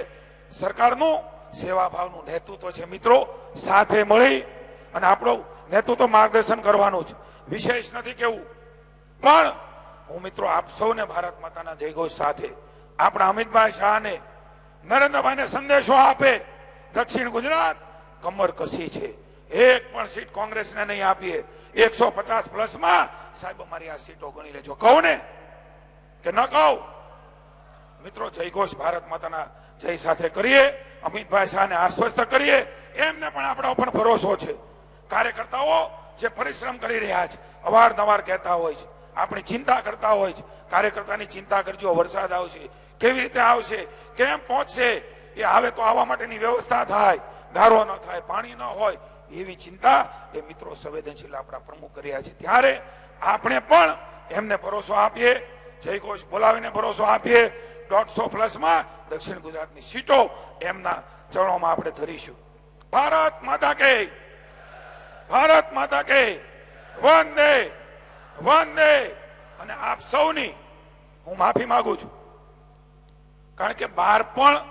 સરકારનું સેવાભાવનું નેતૃત્વ છે. મિત્રો, સાથે મળી અને આપણું નેતૃત્વ માર્ગદર્શન કરવાનું છે. વિશેષ નથી કેવું, પણ હું મિત્રો આપ સૌને ભારત માતાના જયઘોષ સાથે આપણા અમિતભાઈ શાહને, નરેન્દ્રભાઈને સંદેશો આપે. દક્ષિણ ગુજરાત કમર કસી છે, એક પણ સીટ કોંગ્રેસને નહીં આપીએ. 150 પ્લસમાં સાહેબ અમારી આ સીટો ગણી લેજો. કહું ને કે ન કહું? મિત્રો, જયઘોષ ભારત માતાના જય સાથે કરીએ. અમિતભાઈ શાહને આશ્વસ્ત કરીએ. એમને પણ આપણા ઉપર ભરોસો છે. કાર્યકર્તાઓ જે પરિશ્રમ કરી રહ્યા છે, અવારનવાર કહેતા હોય છે, આપણી ચિંતા કરતા હોય છે. કાર્યકર્તાની ચિંતા કરજો. વરસાદ આવશે, કેવી રીતે આવશે, કેમ પહોંચશે, એ આવે તો આવવા માટેની વ્યવસ્થા થાય, ગારો ન થાય, પાણી ન હોય, એવી ચિંતા એ મિત્રો સંવેદનશીલ આપણા પ્રમુખ કર્યા છે. ત્યારે આપણે પણ એમને ભરોસો આપીએ. જયઘોષ બોલાવીને ભરોસો આપીએ. 150 પ્લસમાં દક્ષિણ ગુજરાતની સીટો એમના ચરણોમાં આપણે ધરીશું. ભારત માતા કે, ભારત માતા કે, વંદે વંદે. અને આપ સૌની હું માફી માંગુ છું, કારણ કે બહાર પણ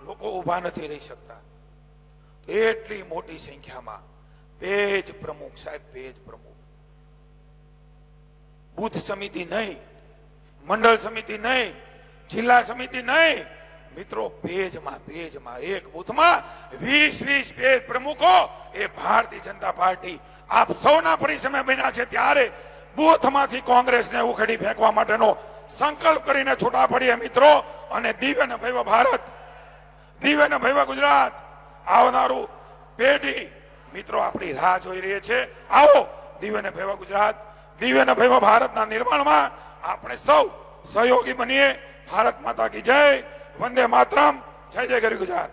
લોકો ઉભા નથી રહી શકતા. એટલી મોટી સંખ્યામાં પેજ પ્રમુખ સાહેબ, પેજ પ્રમુખ, બુથ સમિતિ નહીં, મંડળ સમિતિ નહીં, જિલ્લા સમિતિ નહીં, મિત્રો પેજમાં એક બુથમાં 20 પેજ પ્રમુખો એ ભારતીય જનતા પાર્ટી આપ સૌના પરિશ્રમે બન્યા છે. ત્યારે બુથમાંથી કોંગ્રેસને ઉખેડી ફેંકવા માટેનો સંકલ્પ કરીને છૂટા પડીએ મિત્રો. અને દિવ્ય ને ભવ્ય ભારત, દિવ્ય ને ભવ્ય ગુજરાત, આવનારું પેઢી મિત્રો આપણી રાહ જોઈ રહી છે. આવો દિવ્ય ને ભવ્ય ગુજરાત, દિવ્ય ને ભવ્ય ભારતના નિર્માણમાં આપણે સૌ સહયોગી બનીએ. ભારત માતા કી જય, વંદે માતરમ, જય જય ગરી ગુજરાત.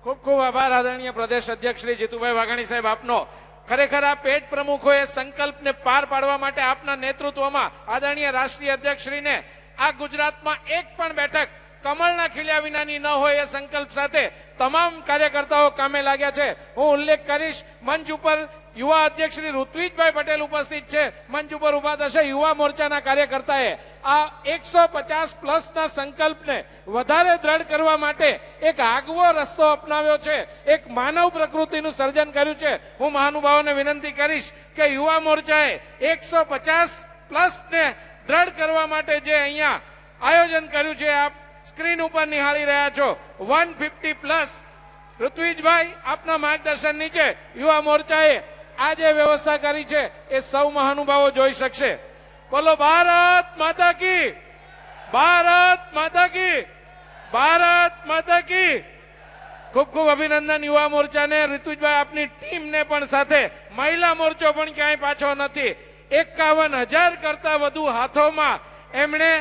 ખૂબ ખૂબ આભાર આદરણીય પ્રદેશ અધ્યક્ષ શ્રી જીતુભાઈ વાઘાણી સાહેબ આપનો. ખરેખર આ પેજ પ્રમુખોએ સંકલ્પને પાર પાડવા માટે આપના નેતૃત્વમાં આદરણીય રાષ્ટ્રીય અધ્યક્ષશ્રીને આ ગુજરાતમાં એક પણ બેઠક કમળના ખીલ્યા વિનાની ન હોય એ સંકલ્પ સાથે તમામ કાર્યકર્તાઓ કામે લાગ્યા છે. હું ઉલ્લેખ કરીશ, મંચ ઉપર યુવા અધ્યક્ષ શ્રી ઋત્વિજભાઈ પટેલ ઉપસ્થિત છે. મંચ ઉપર ઉભા થશે યુવા મોરચાના કાર્યકર્તાએ આ 150 પ્લસના સંકલ્પને વધારે દ્રઢ કરવા માટે એક આગવો રસ્તો અપનાવ્યો છે, એક માનવ પ્રકૃતિનું સર્જન કર્યું છે. હું મહાનુભાવોને વિનંતી કરીશ કે યુવા મોરચાએ 150 પ્લસને દ્રઢ કરવા માટે જે અહીંયા આયોજન કર્યું છે, આપ સ્ક્રીન ઉપર નિહાળી રહ્યા છો, 150 પ્લસ. ઋત્વિજભાઈ આપના માર્ગદર્શન નીચે યુવા મોરચાએ આ જે વ્યવસ્થા કરી છે એ સૌ મહાનુભાવો જોઈ શકશે. બોલો ભારત માતા કી, ભારત માતા કી, ભારત માતા કી. ખૂબ ખૂબ અભિનંદન યુવા મોરચાને. ઋતુજભાઈ આપની ટીમને પણ સાથે. મહિલા મોરચો પણ ક્યાંય પાછો નથી. 51,000 કરતા વધુ હાથોમાં એમણે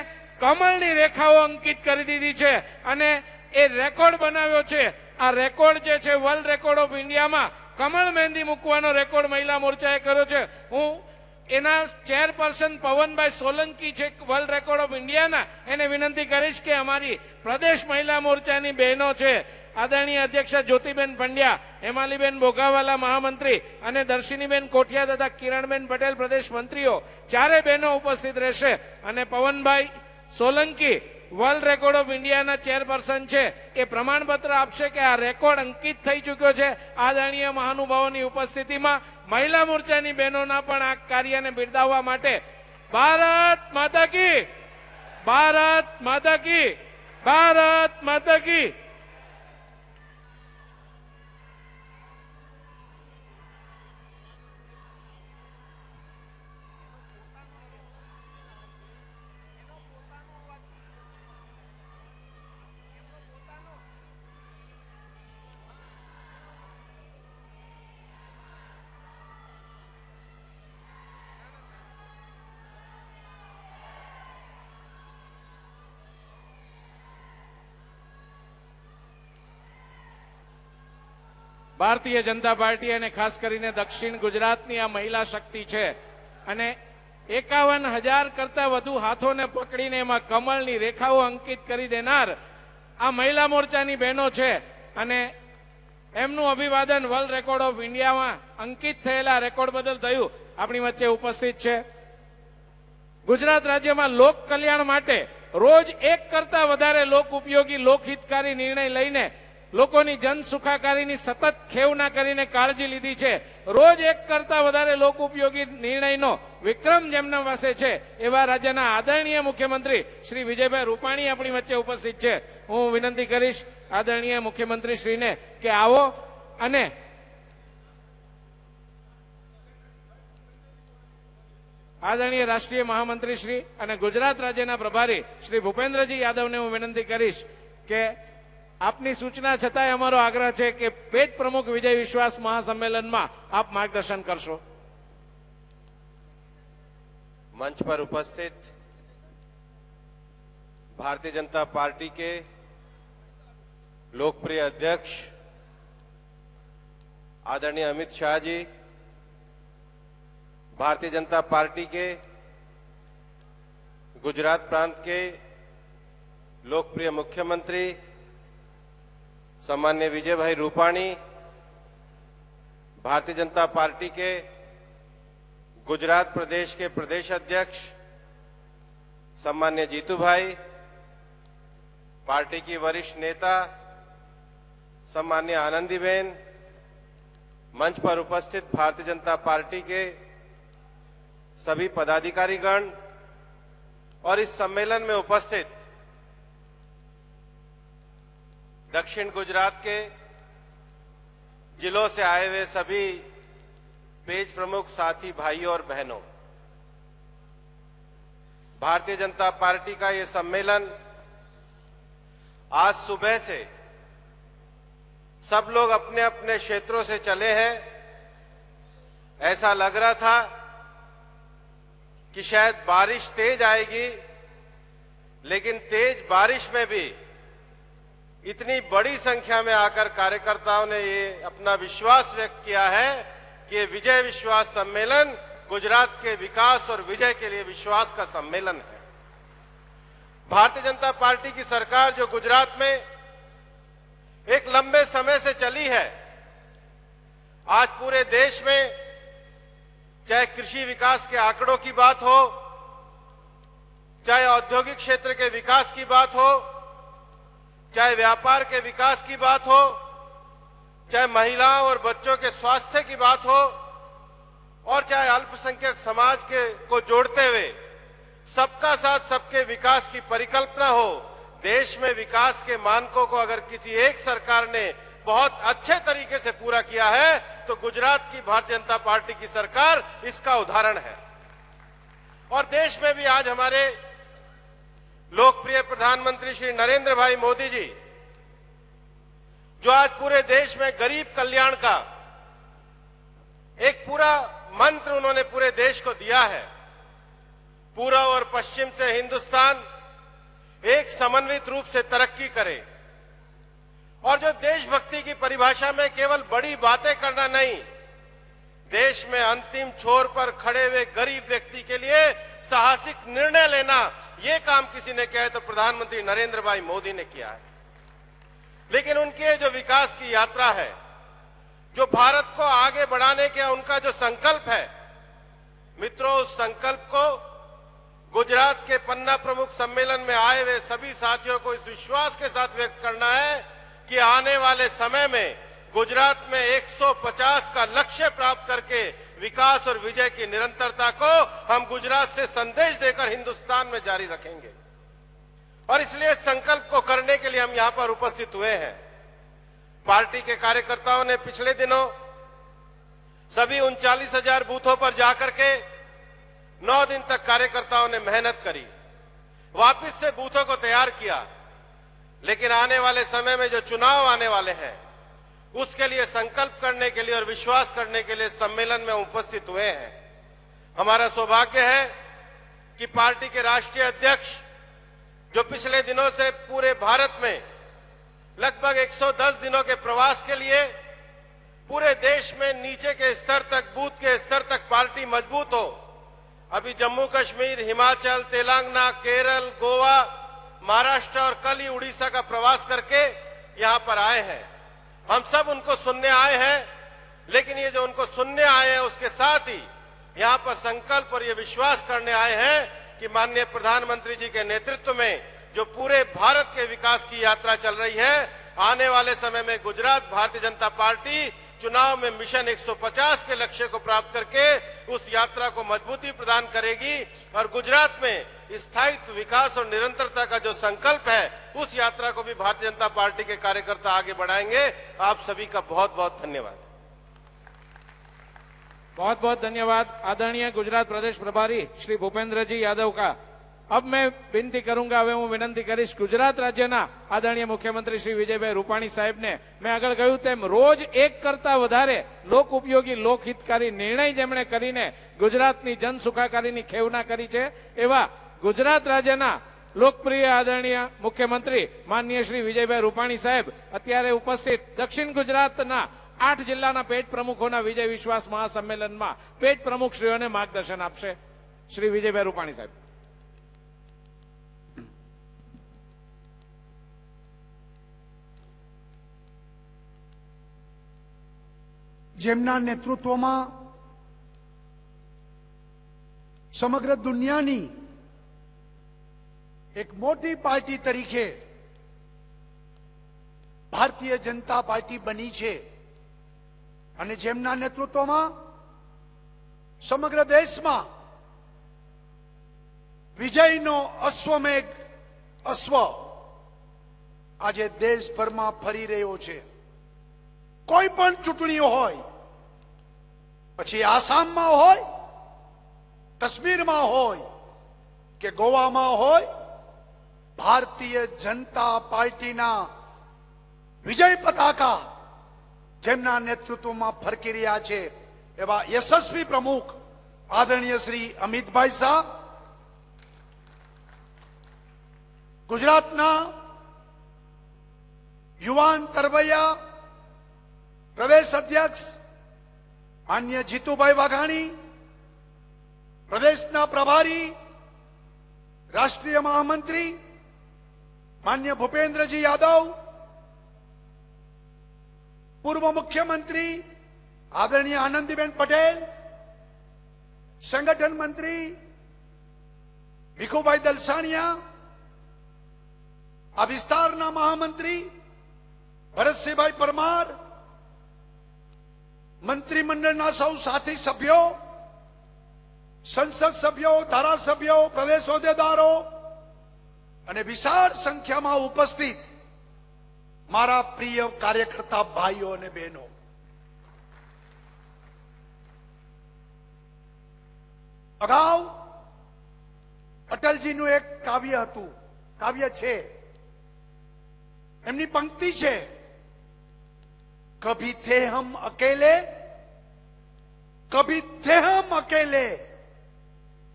કમળની રેખાઓ અંકિત કરી દીધી છે અને એ રેકોર્ડ બનાવ્યો છે. આ રેકોર્ડ જે છે વર્લ્ડ રેકોર્ડ ઓફ ઇન્ડિયામાં કમળ મહેંદી મૂકવાનો રેકોર્ડ મહિલા મોરચાએ કર્યો છે. હું એના ચેરપર્સન પવનભાઈ સોલંકી છે વર્લ્ડ રેકોર્ડ ઓફ ઇન્ડિયાના, એને વિનંતી કરીશ કે અમારી પ્રદેશ મહિલા મોરચાની બહેનો છે, આદરણીય અધ્યક્ષ જ્યોતિબેન પંડ્યા, હેમાલીબેન બોગાવાલા મહામંત્રી અને દર્શિનીબેન કોઠિયા તથા કિરણબેન પટેલ પ્રદેશ મંત્રીઓ, ચારે બહેનો ઉપસ્થિત રહેશે. અને પવનભાઈ સોલંકી વર્લ્ડ રેકોર્ડ ઓફ ઇન્ડિયાના ચેરપર્સન છે, એ પ્રમાણપત્ર આપશે કે આ રેકોર્ડ અંકિત થઈ ચુક્યો છે. આદરણીય મહાનુભાવોની ઉપસ્થિતિમાં મહિલા મોરચાની બહેનોના પણ આ કાર્યને બિરદાવવા માટે ભારત માતા કી, ભારત માતા કી, ભારત માતા કી. ભારતીય જનતા પાર્ટી અને ખાસ કરીને દક્ષિણ ગુજરાતની આ મહિલા શક્તિ છે અને 51,000 કરતા વધુ હાથોને પકડીને એમાં કમળની રેખાઓ અંકિત કરી દેનાર આ મહિલા મોરચાની બહેનો છે અને એમનું અભિવાદન વર્લ્ડ રેકોર્ડ ઓફ ઇન્ડિયામાં અંકિત થયેલા રેકોર્ડ બદલ થયું. આપણી વચ્ચે ઉપસ્થિત છે. ગુજરાત રાજ્યમાં લોક કલ્યાણ માટે રોજ એક કરતા વધારે લોક ઉપયોગી લોકહિતકારી નિર્ણય લઈને લોકોની જન સુખાકારીની સતત ખેવના કરીને કાળજી લીધી છે. રોજ એક કરતા વધારે લોક ઉપયોગી નિર્ણયનો વિક્રમ જેમના પાસે છે એવા રાજ્યના આદરણીય મુખ્યમંત્રી શ્રી વિજયભાઈ રૂપાણી આપણી વચ્ચે ઉપસ્થિત છે. હું વિનંતી કરીશ આદરણીય મુખ્યમંત્રી શ્રીને કે આવો અને આદરણીય રાષ્ટ્રીય મહામંત્રી શ્રી અને ગુજરાત રાજ્યના પ્રભારી શ્રી ભૂપેન્દ્રજી યાદવને હું વિનંતી કરીશ કે આપની સૂચના છતાંય અમારો આગ્રહ છે કે પેજ પ્રમુખ વિજય વિશ્વાસ મહાસંમેલનમાં આપ માર્ગદર્શન કરશો। मंच पर उपस्थित भारतीय जनता पार्टी के लोकप्रिय अध्यक्ष आदरणीय अमित शाह जी, भारतीय जनता पार्टी के गुजरात प्रांत के लोकप्रिय मुख्यमंत्री सम्मान्य विजय भाई रूपाणी, भारतीय जनता पार्टी के गुजरात प्रदेश के प्रदेश अध्यक्ष सम्मान्य जीतू भाई, पार्टी की वरिष्ठ नेता सम्मान्य आनंदीबेन, मंच पर उपस्थित भारतीय जनता पार्टी के सभी पदाधिकारीगण और इस सम्मेलन में उपस्थित दक्षिण गुजरात के जिलों से आए हुए सभी पेज प्रमुख साथी भाइयों और बहनों, भारतीय जनता पार्टी का ये सम्मेलन आज सुबह से सब लोग अपने अपने क्षेत्रों से चले हैं। ऐसा लग रहा था कि शायद बारिश तेज आएगी, लेकिन तेज बारिश में भी इतनी बड़ी संख्या में आकर कार्यकर्ताओं ने ये अपना विश्वास व्यक्त किया है कि विजय विश्वास सम्मेलन गुजरात के विकास और विजय के लिए विश्वास का सम्मेलन है। भारतीय जनता पार्टी की सरकार जो गुजरात में एक लंबे समय से चली है, आज पूरे देश में चाहे कृषि विकास के आंकड़ों की बात हो, चाहे औद्योगिक क्षेत्र के विकास की बात हो, चाहे व्यापार के विकास की बात हो, चाहे महिलाओं और बच्चों के स्वास्थ्य की बात हो, और चाहे अल्पसंख्यक समाज के को जोड़ते हुए सबका साथ सबके विकास की परिकल्पना हो, देश में विकास के मानकों को अगर किसी एक सरकार ने बहुत अच्छे तरीके से पूरा किया है तो गुजरात की भारतीय जनता पार्टी की सरकार इसका उदाहरण है। और देश में भी आज हमारे लोकप्रिय प्रधानमंत्री श्री नरेंद्र भाई मोदी जी, जो आज पूरे देश में गरीब कल्याण का एक पूरा मंत्र उन्होंने पूरे देश को दिया है, पूर्व और पश्चिम से हिंदुस्तान एक समन्वित रूप से तरक्की करे, और जो देशभक्ति की परिभाषा में केवल बड़ी बातें करना नहीं, देश में अंतिम छोर पर खड़े हुए गरीब व्यक्ति के लिए साहसिक निर्णय लेना, ये काम किसी ने किया है तो प्रधानमंत्री नरेंद्र भाई मोदी ने किया है। लेकिन उनके जो विकास की यात्रा है, जो भारत को आगे बढ़ाने का उनका जो संकल्प है, मित्रों, उस संकल्प को गुजरात के पन्ना प्रमुख सम्मेलन में आए हुए सभी साथियों को इस विश्वास के साथ व्यक्त करना है कि आने वाले समय में गुजरात में 150 का लक्ष्य प्राप्त करके विकास और विजय की निरंतरता को हम गुजरात से संदेश देकर हिंदुस्तान में जारी रखेंगे। और इसलिए संकल्प को करने के लिए हम यहां पर उपस्थित हुए हैं। पार्टी के कार्यकर्ताओं ने पिछले दिनों सभी 39,000 बूथों पर जाकर के 9 दिन तक कार्यकर्ताओं ने मेहनत करी, वापस से बूथों को तैयार किया। लेकिन आने वाले समय में जो चुनाव आने वाले हैं, उसके लिए संकल्प करने के लिए और विश्वास करने के लिए सम्मेलन में उपस्थित हुए हैं। हमारा सौभाग्य है कि पार्टी के राष्ट्रीय अध्यक्ष, जो पिछले दिनों से पूरे भारत में लगभग 110 दिनों के प्रवास के लिए पूरे देश में नीचे के स्तर तक, बूथ के स्तर तक पार्टी मजबूत हो, अभी जम्मू कश्मीर, हिमाचल, तेलंगाना, केरल, गोवा, महाराष्ट्र और कल ही उड़ीसा का प्रवास करके यहां पर आए हैं। हम सब उनको सुनने आए हैं, लेकिन ये जो उनको सुनने आए हैं उसके साथ ही यहां पर संकल्प और ये विश्वास करने आए हैं कि माननीय प्रधानमंत्री जी के नेतृत्व में जो पूरे भारत के विकास की यात्रा चल रही है, आने वाले समय में गुजरात भारतीय जनता पार्टी चुनाव में मिशन 150 के लक्ष्य को प्राप्त करके उस यात्रा को मजबूती प्रदान करेगी और गुजरात में स्थायित्व, विकास और निरंतरता का जो संकल्प है, उस यात्रा को भी भारतीय जनता पार्टी के कार्यकर्ता आगे बढ़ाएंगे। आप सभी का बहुत बहुत धन्यवाद। बहुत बहुत धन्यवाद आदरणीय गुजरात प्रदेश प्रभारी श्री भूपेंद्र जी यादव का। अब मैं विनती करूंगा, હવે હું વિનંતી કરીશ ગુજરાત રાજ્યના આદરણીય મુખ્યમંત્રી શ્રી વિજયભાઈ રૂપાણી સાહેબને, મેં આગળ કહ્યું તેમ રોજ એક કરતા વધારે લોક ઉપયોગી લોકહિતકારી નિર્ણય જેમણે કરીને ગુજરાતની જન સુખાકારીની ખેવના કરી છે એવા ગુજરાત રાજ્યના લોકપ્રિય આદરણીય મુખ્યમંત્રી માનનીય શ્રી વિજયભાઈ રૂપાણી સાહેબ અત્યારે ઉપસ્થિત દક્ષિણ ગુજરાતના 8 જિલ્લાના પેટ પ્રમુખોના વિજય વિશ્વાસ મહાસંમેલનમાં પેટ પ્રમુખશ્રીઓને માર્ગદર્શન આપશે। શ્રી વિજયભાઈ રૂપાણી સાહેબ। જેમના નેતૃત્વમાં સમગ્ર દુનિયાની એક મોટી પાર્ટી તરીકે ભારતીય જનતા પાર્ટી બની છે અને જેમના નેતૃત્વમાં સમગ્ર દેશમાં વિજયનો અશ્વમેઘ અશ્વ આજે દેશભરમાં ફરી રહ્યો છે। કોઈ પણ ચૂંટણીઓ હોય, પછી આસામમાં હોય, કાશ્મીરમાં હોય કે ગોવામાં હોય, ભારતીય જનતા પાર્ટીના વિજય પતાકા જેમના નેતૃત્વમાં ફરકી રહ્યા છે એવા યશસ્વી પ્રમુખ આદરણીય શ્રી અમિતભાઈ શાહ, ગુજરાતના યુવાન તરવૈયા प्रदेश अध्यक्ष मान्य जीतूभाई वाघाणी, प्रदेशना प्रभारी राष्ट्रीय महामंत्री मान्य भूपेंद्रजी यादव, पूर्व मुख्यमंत्री आदरणीय आनंदीबेन पटेल, संगठन मंत्री भिखुभाई दलसाणिया, आ विस्तारना महामंत्री भरतसिंहभाई परमार, मंत्रीमंडलना सौ साथी सभ्यों, संसद सभ्यों, धारासभ्यों, प्रदेश होद्देदारों અને વિશાળ સંખ્યામાં ઉપસ્થિત મારા પ્રિય કાર્યકર્તા ભાઈઓ અને બહેનો, અગાઉ અટલજીનું એક કાવ્ય હતું, કાવ્ય છે, એમની પંક્તિ છે, कभी थे हम अकेले, कभी थे हम अकेले,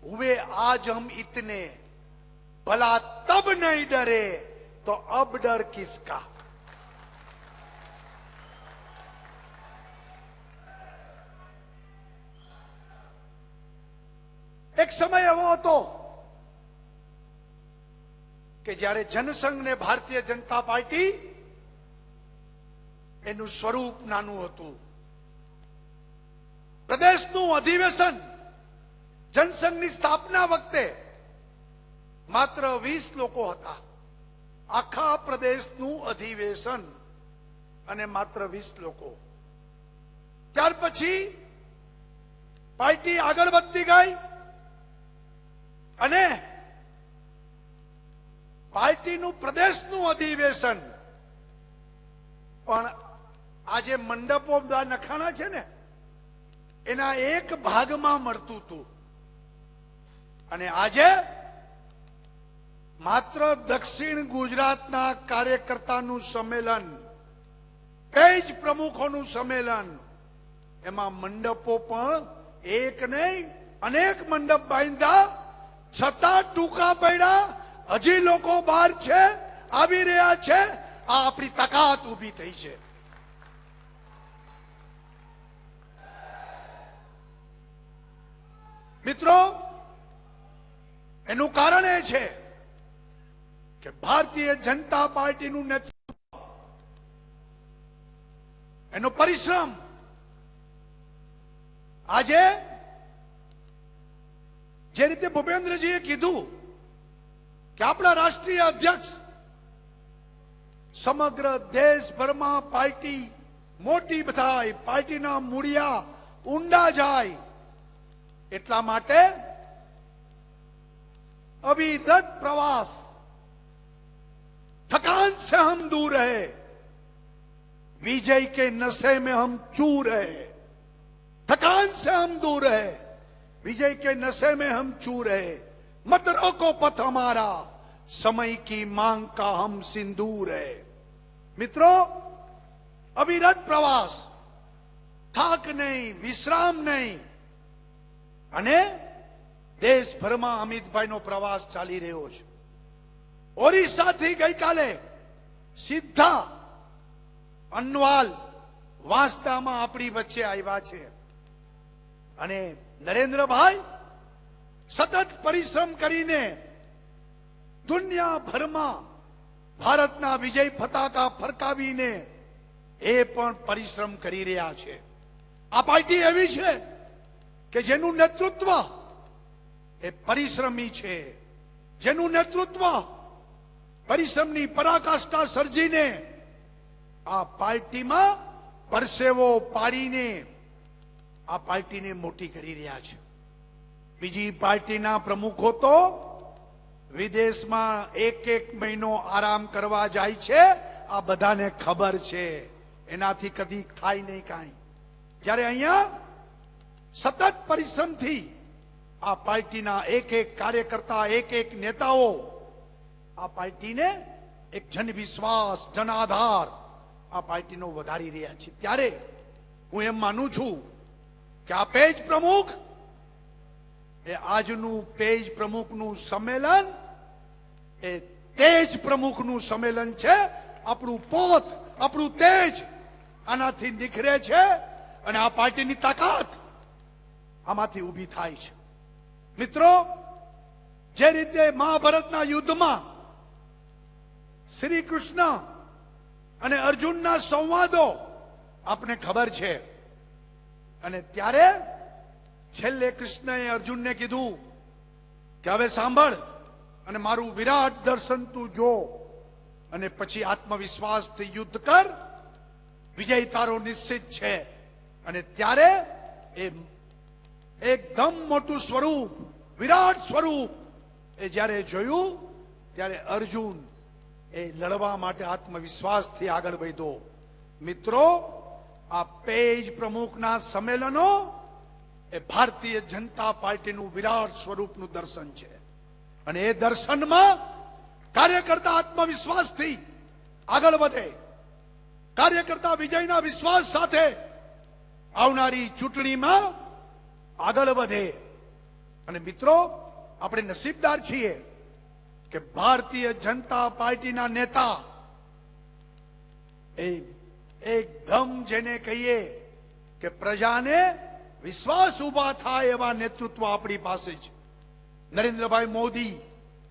हुए आज हम इतने, भला तब नहीं डरे तो अब डर किसका। एक समय एवो હતો કે જ્યારે જનસંઘ ને ભારતીય જનતા પાર્ટી એનું સ્વરૂપ નાનું હતું। પ્રદેશનું અધિવેશન જનસંઘની સ્થાપના વખતે માત્ર 20 લોકો હતા। આખા પ્રદેશનું અધિવેશન અને માત્ર 20 લોકો। ત્યાર પછી પાર્ટી આગળ વધતી ગઈ અને પાર્ટીનું પ્રદેશનું અધિવેશન પણ આજે મંડપો બધા નખાણા છે ને એના એક ભાગમાં મળતું હતું અને આજે માત્ર દક્ષિણ ગુજરાતના કાર્યકર્તાનું સંમેલન, પેજ પ્રમુખોનું સંમેલન, એમાં મંડપો પણ એક નહીં અનેક મંડપ બાંધ્યા, છતાં ટૂંકા પડ્યા, હજી લોકો બહાર છે, આવી રહ્યા છે। આ આપણી તાકાત ઊભી થઈ છે। મિત્રો, એનું કારણ એ છે કે ભારતીય જનતા પાર્ટીનું નેતૃત્વ, એનો પરિશ્રમ આજે જે રીતે ભૂપેન્દ્રજીએ કીધું કે આપણા રાષ્ટ્રીય અધ્યક્ષ સમગ્ર દેશભરમાં પાર્ટી મોટી થાય, પાર્ટીના મૂળિયા ઊંડા જાય, એટલા માટે अविरत प्रवास, थकान से हम दूर रहे, विजय के नशे में हम चूर रहे, थकान से हम दूर है, विजय के नशे में हम चूर है, मत रोको पथ हमारा, समय की मांग का हम सिंदूर है। मित्रों, अविरत प्रवास, થાક નહીં, વિશ્રામ નહીં, અને દેશભરમાં અમિતભાઈનો પ્રવાસ ચાલી રહ્યો છે. ઓરિસ્સાથી ગઈકાલે સીધા અન્વાલ વાંસદામાં આપણી વચ્ચે આવ્યા છે. અને નરેન્દ્રભાઈ સતત પરિશ્રમ કરીને દુનિયાભરમાં ભારતના વિજય પતાકા ફરકાવીને એ પણ પરિશ્રમ કરી રહ્યા છે. આ પાર્ટી એવી છે કે જેનું નેતૃત્વ એ પરિશ્રમી છે, જેનું નેતૃત્વ પરિશ્રમની પરાકાષ્ઠા સર્જીને આ પાર્ટીમાં પરસેવો પાડીને આ પાર્ટીને મોટી કરી રહ્યા છે. બીજી પાર્ટીના પ્રમુખો તો વિદેશમાં એક મહિનો આરામ કરવા જાય છે. આ બધાને ખબર છે, એનાથી કદી થાય નહીં કાંઈ. જ્યારે અહીંયા સતત પરિશ્રમથી આ પાર્ટીના એક કાર્યકર્તા, એક નેતાઓ આ પાર્ટીને એક જન વિશ્વાસ, જન આધાર આ પાર્ટીનો વધારી રહ્યા છે. ત્યારે હું એમ માનું છું કે આ પેજ પ્રમુખ એ આજનું પેજ પ્રમુખનું સંમેલન એ તેજ પ્રમુખનું સંમેલન છે. આપણું પોત, આપણું તેજ આનાથી નિખરે છે અને આ પાર્ટીની તાકાત આમાંથી ઊભી થાય છે. મિત્રો, જે રીતે મહાભારતના યુદ્ધમાં શ્રી કૃષ્ણ અને અર્જુનના સંવાદો આપને ખબર છે, અને ત્યારે છેલ્લે કૃષ્ણએ અર્જુનને કીધું કે હવે સાંભળ અને મારું વિરાટ દર્શન તું જો, અને પછી આત્મવિશ્વાસથી યુદ્ધ કર, વિજય તારો નિશ્ચિત છે. અને ત્યારે એ એકદમ મોટું સ્વરૂપ, વિરાટ સ્વરૂપ એ જ્યારે જોયું ત્યારે અર્જુન એ લડવા માટે આત્મવિશ્વાસથી આગળ વધ્યો. મિત્રો, આ પેજ પ્રમુખના સંમેલનો એ ભારતીય જનતા પાર્ટીનું વિરાટ સ્વરૂપનું દર્શન છે. અને એ દર્શનમાં કાર્યકર્તા આત્મવિશ્વાસથી આગળ વધે, કાર્યકર્તા વિજયના વિશ્વાસ સાથે આવનારી ચૂંટણીમાં આગળ વધે. અને મિત્રો, આપણે નસીબદાર છીએ કે ભારતીય જનતા પાર્ટીના નેતા એ એકદમ જેને કહીએ કે પ્રજાને વિશ્વાસ ઉભા થાય એવા નેતૃત્વ આપણી પાસે છે. નરેન્દ્રભાઈ મોદી,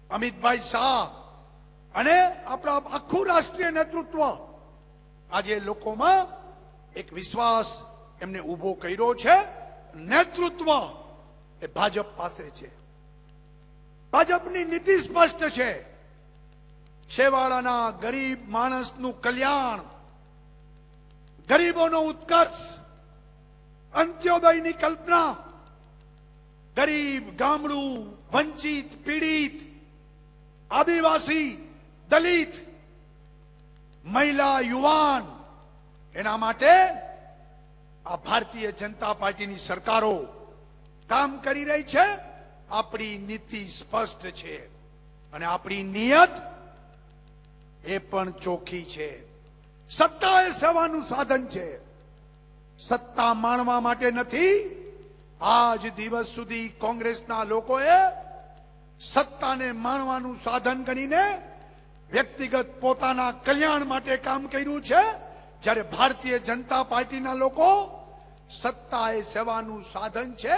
અમિતભાઈ શાહ અને આપણા આખું રાષ્ટ્રીય નેતૃત્વ આજે લોકોમાં એક વિશ્વાસ એમને ઉભો કર્યો છે. નેતૃત્વ એ ભાજપ પાસે છે. ભાજપની નીતિ સ્પષ્ટ છે. છેવાડાના ગરીબ માણસનું કલ્યાણ, ગરીબોનો ઉત્કર્ષ, અંત્યોદયની કલ્પના, ગરીબ, ગામડું, વંચિત, પીડિત, આદિવાસી, દલિત, મહિલા, યુવાન, એના માટે આ ભારતીય જનતા પાર્ટીની સરકારો કામ કરી રહી છે. આપણી નીતિ સ્પષ્ટ છે અને આપણી નિયત એ પણ ચોખ્ખી છે. સત્તા એ સેવાનું સાધન છે, સત્તા માણવા માટે નથી. આજ દિવસ સુધી કોંગ્રેસના લોકોએ સત્તાને માણવાનું સાધન ગણીને વ્યક્તિગત પોતાના કલ્યાણ માટે કામ કર્યું છે. જ્યારે ભારતીય જનતા પાર્ટીના લોકો સત્તા એ સેવાનું સાધન છે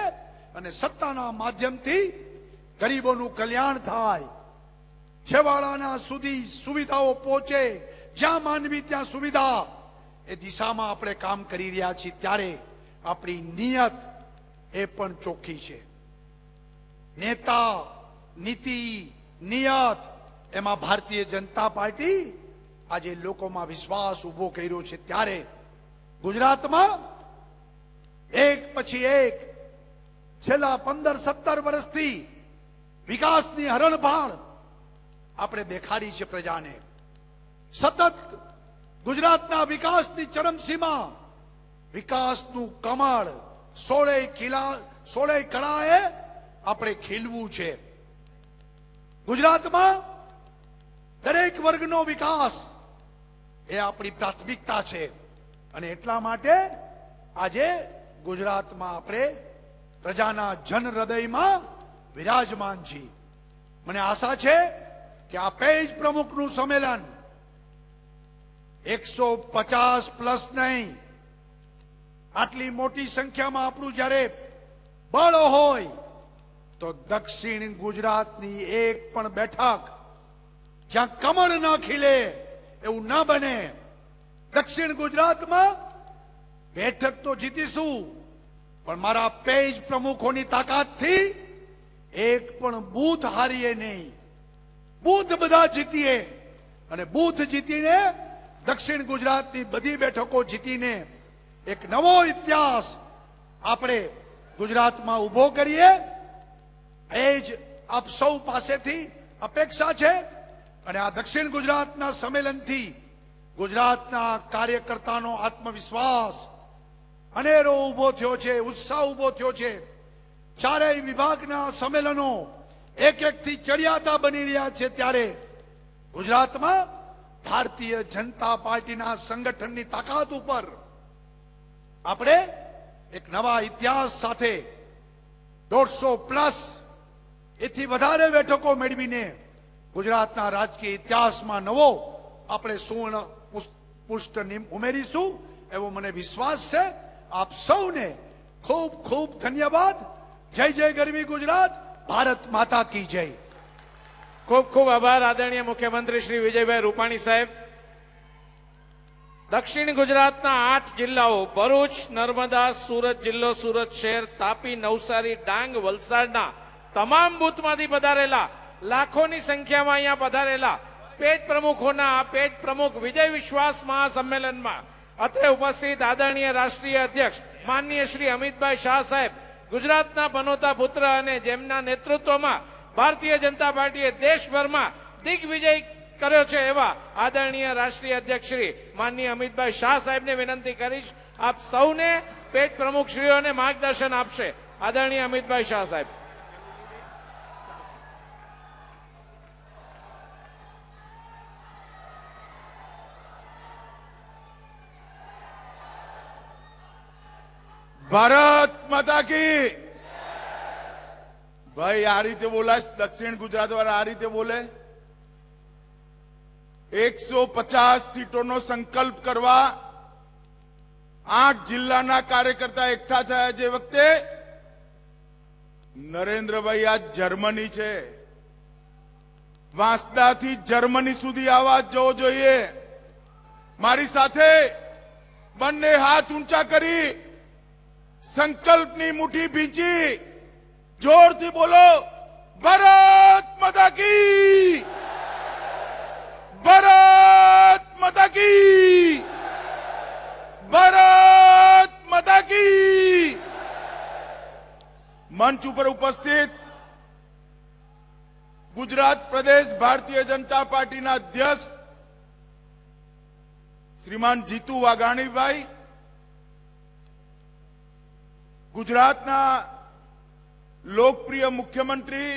અને સત્તાના માધ્યમથી ગરીબોનું કલ્યાણ થાય, છેવાડાના સુધી સુવિધાઓ પહોંચે, જ્યાં માનવી ત્યાં સુવિધા, એ દિશામાં આપણે કામ કરી રહ્યા છીએ. ત્યારે આપણી નિયત એ પણ ચોખ્ખી છે. નેતા, નીતિ, નિયત એમાં ભારતીય જનતા પાર્ટી આજે લોકોમાં વિશ્વાસ ઉભો કર્યો છે. ત્યારે ગુજરાતમાં એક પછી એક છેલ્લા 15-17 વર્ષથી વિકાસની હરણફાળ આપણે દેખાડી છે પ્રજાને. સતત ગુજરાતના વિકાસની ચરમસીમા, વિકાસનું કમળ સોળે કળાએ આપણે ખીલવું છે. ગુજરાતમાં દરેક વર્ગનો વિકાસ એ આપણી પ્રાથમિકતા છે અને એટલા માટે આજે ગુજરાતમાં આપણે પ્રજાના જન હૃદયમાં વિરાજમાન છીએ. મને આશા છે કે આ પેજ પ્રમુખનું સંમેલન 150+ નહીં, આટલી મોટી સંખ્યામાં આપણું જ્યારે બળ હોય તો દક્ષિણ ગુજરાતની એક પણ બેઠક જ્યાં કમળ ન ખીલે એવું ન બને. દક્ષિણ ગુજરાતમાં બેઠક તો જીતીશું, પણ મારા પેજ પ્રમુખોની તાકાતથી એક પણ બૂથ હારીએ નહીં. બૂથ બધા જીતીએ અને બૂથ જીતીને દક્ષિણ ગુજરાતની બધી બેઠકો જીતીને એક નવો ઇતિહાસ આપણે ગુજરાતમાં ઉભો કરીએ. એ જ આપ સૌ પાસેથી અપેક્ષા છે અને આ દક્ષિણ ગુજરાતના સંમેલનથી ગુજરાતના કાર્યકર્તાનો આત્મવિશ્વાસ અનેરો ઉભો થયો છે, ઉત્સાહ ઉભો થયો છે. ચારેય વિભાગના સંમેલનો એક એકથી ચડિયાતા બની રહ્યા છે ત્યારે ગુજરાતમાં ભારતીય જનતા પાર્ટીના સંગઠનની તાકાત ઉપર આપણે એક નવા ઇતિહાસ સાથે 150+ એથી વધારે બેઠકો મેળવીને ગુજરાતના રાજકીય ઇતિહાસમાં નવો આપણે સુવર્ણ પુષ્ટ ઉમેરીશું એવો મને વિશ્વાસ છે. આપ સૌને ખૂબ ખૂબ ધન્યવાદ. જય જય ગરવી ગુજરાત. ભારત માતા કી જય. ખૂબ ખૂબ આભાર આદરણીય મુખ્યમંત્રી શ્રી વિજયભાઈ રૂપાણી સાહેબ. દક્ષિણ ગુજરાતના 8 જિલ્લાઓ ભરૂચ, નર્મદા, સુરત જિલ્લો, સુરત શહેર, તાપી, નવસારી, ડાંગ, વલસાડના તમામ બૂથમાંથી પધારેલા લાખોની સંખ્યામાં અહીંયા પધારેલા પેજ પ્રમુખોના આ પેજ પ્રમુખ વિજય વિશ્વાસ મહાસંમેલનમાં અત્રે ઉપસ્થિત આદરણીય રાષ્ટ્રીય અધ્યક્ષ માનનીય શ્રી અમિતભાઈ શાહ સાહેબ, ગુજરાતના પનોતા પુત્ર અને જેમના નેતૃત્વમાં ભારતીય જનતા પાર્ટીએ દેશભરમાં દિગ્વિજય કર્યો છે એવા આદરણીય રાષ્ટ્રીય અધ્યક્ષ શ્રી માનનીય અમિતભાઈ શાહ સાહેબને વિનંતી કરીશ આપ સૌને પેજ પ્રમુખશ્રીઓને માર્ગદર્શન આપશે. આદરણીય અમિતભાઈ શાહ સાહેબ. ભારત માતા કી. ભાઈ આ રીતે બોલાય, દક્ષિણ ગુજરાત વાળા આ રીતે બોલે. 150 સીટોનો સંકલ્પ કરવા 8 જિલ્લાના કાર્યકર્તા એકઠા થયા જે વખતે નરેન્દ્રભાઈ આ જર્મની છે. વાંસદાથી જર્મની સુધી આવાજ જવો જોઈએ. મારી સાથે બંને હાથ ઊંચા કરી સંકલ્પની મુઠ્ઠી ભીંચી જોરથી બોલો, ભારત માતા કી. ભારત માતા કી. ભારત માતા કી. મંચ ઉપર ઉપસ્થિત ગુજરાત પ્રદેશ ભારતીય જનતા પાર્ટીના અધ્યક્ષ શ્રીમાન જીતુ વાઘાણીભાઈ, ગુજરાતના લોકપ્રિય મુખ્યમંત્રી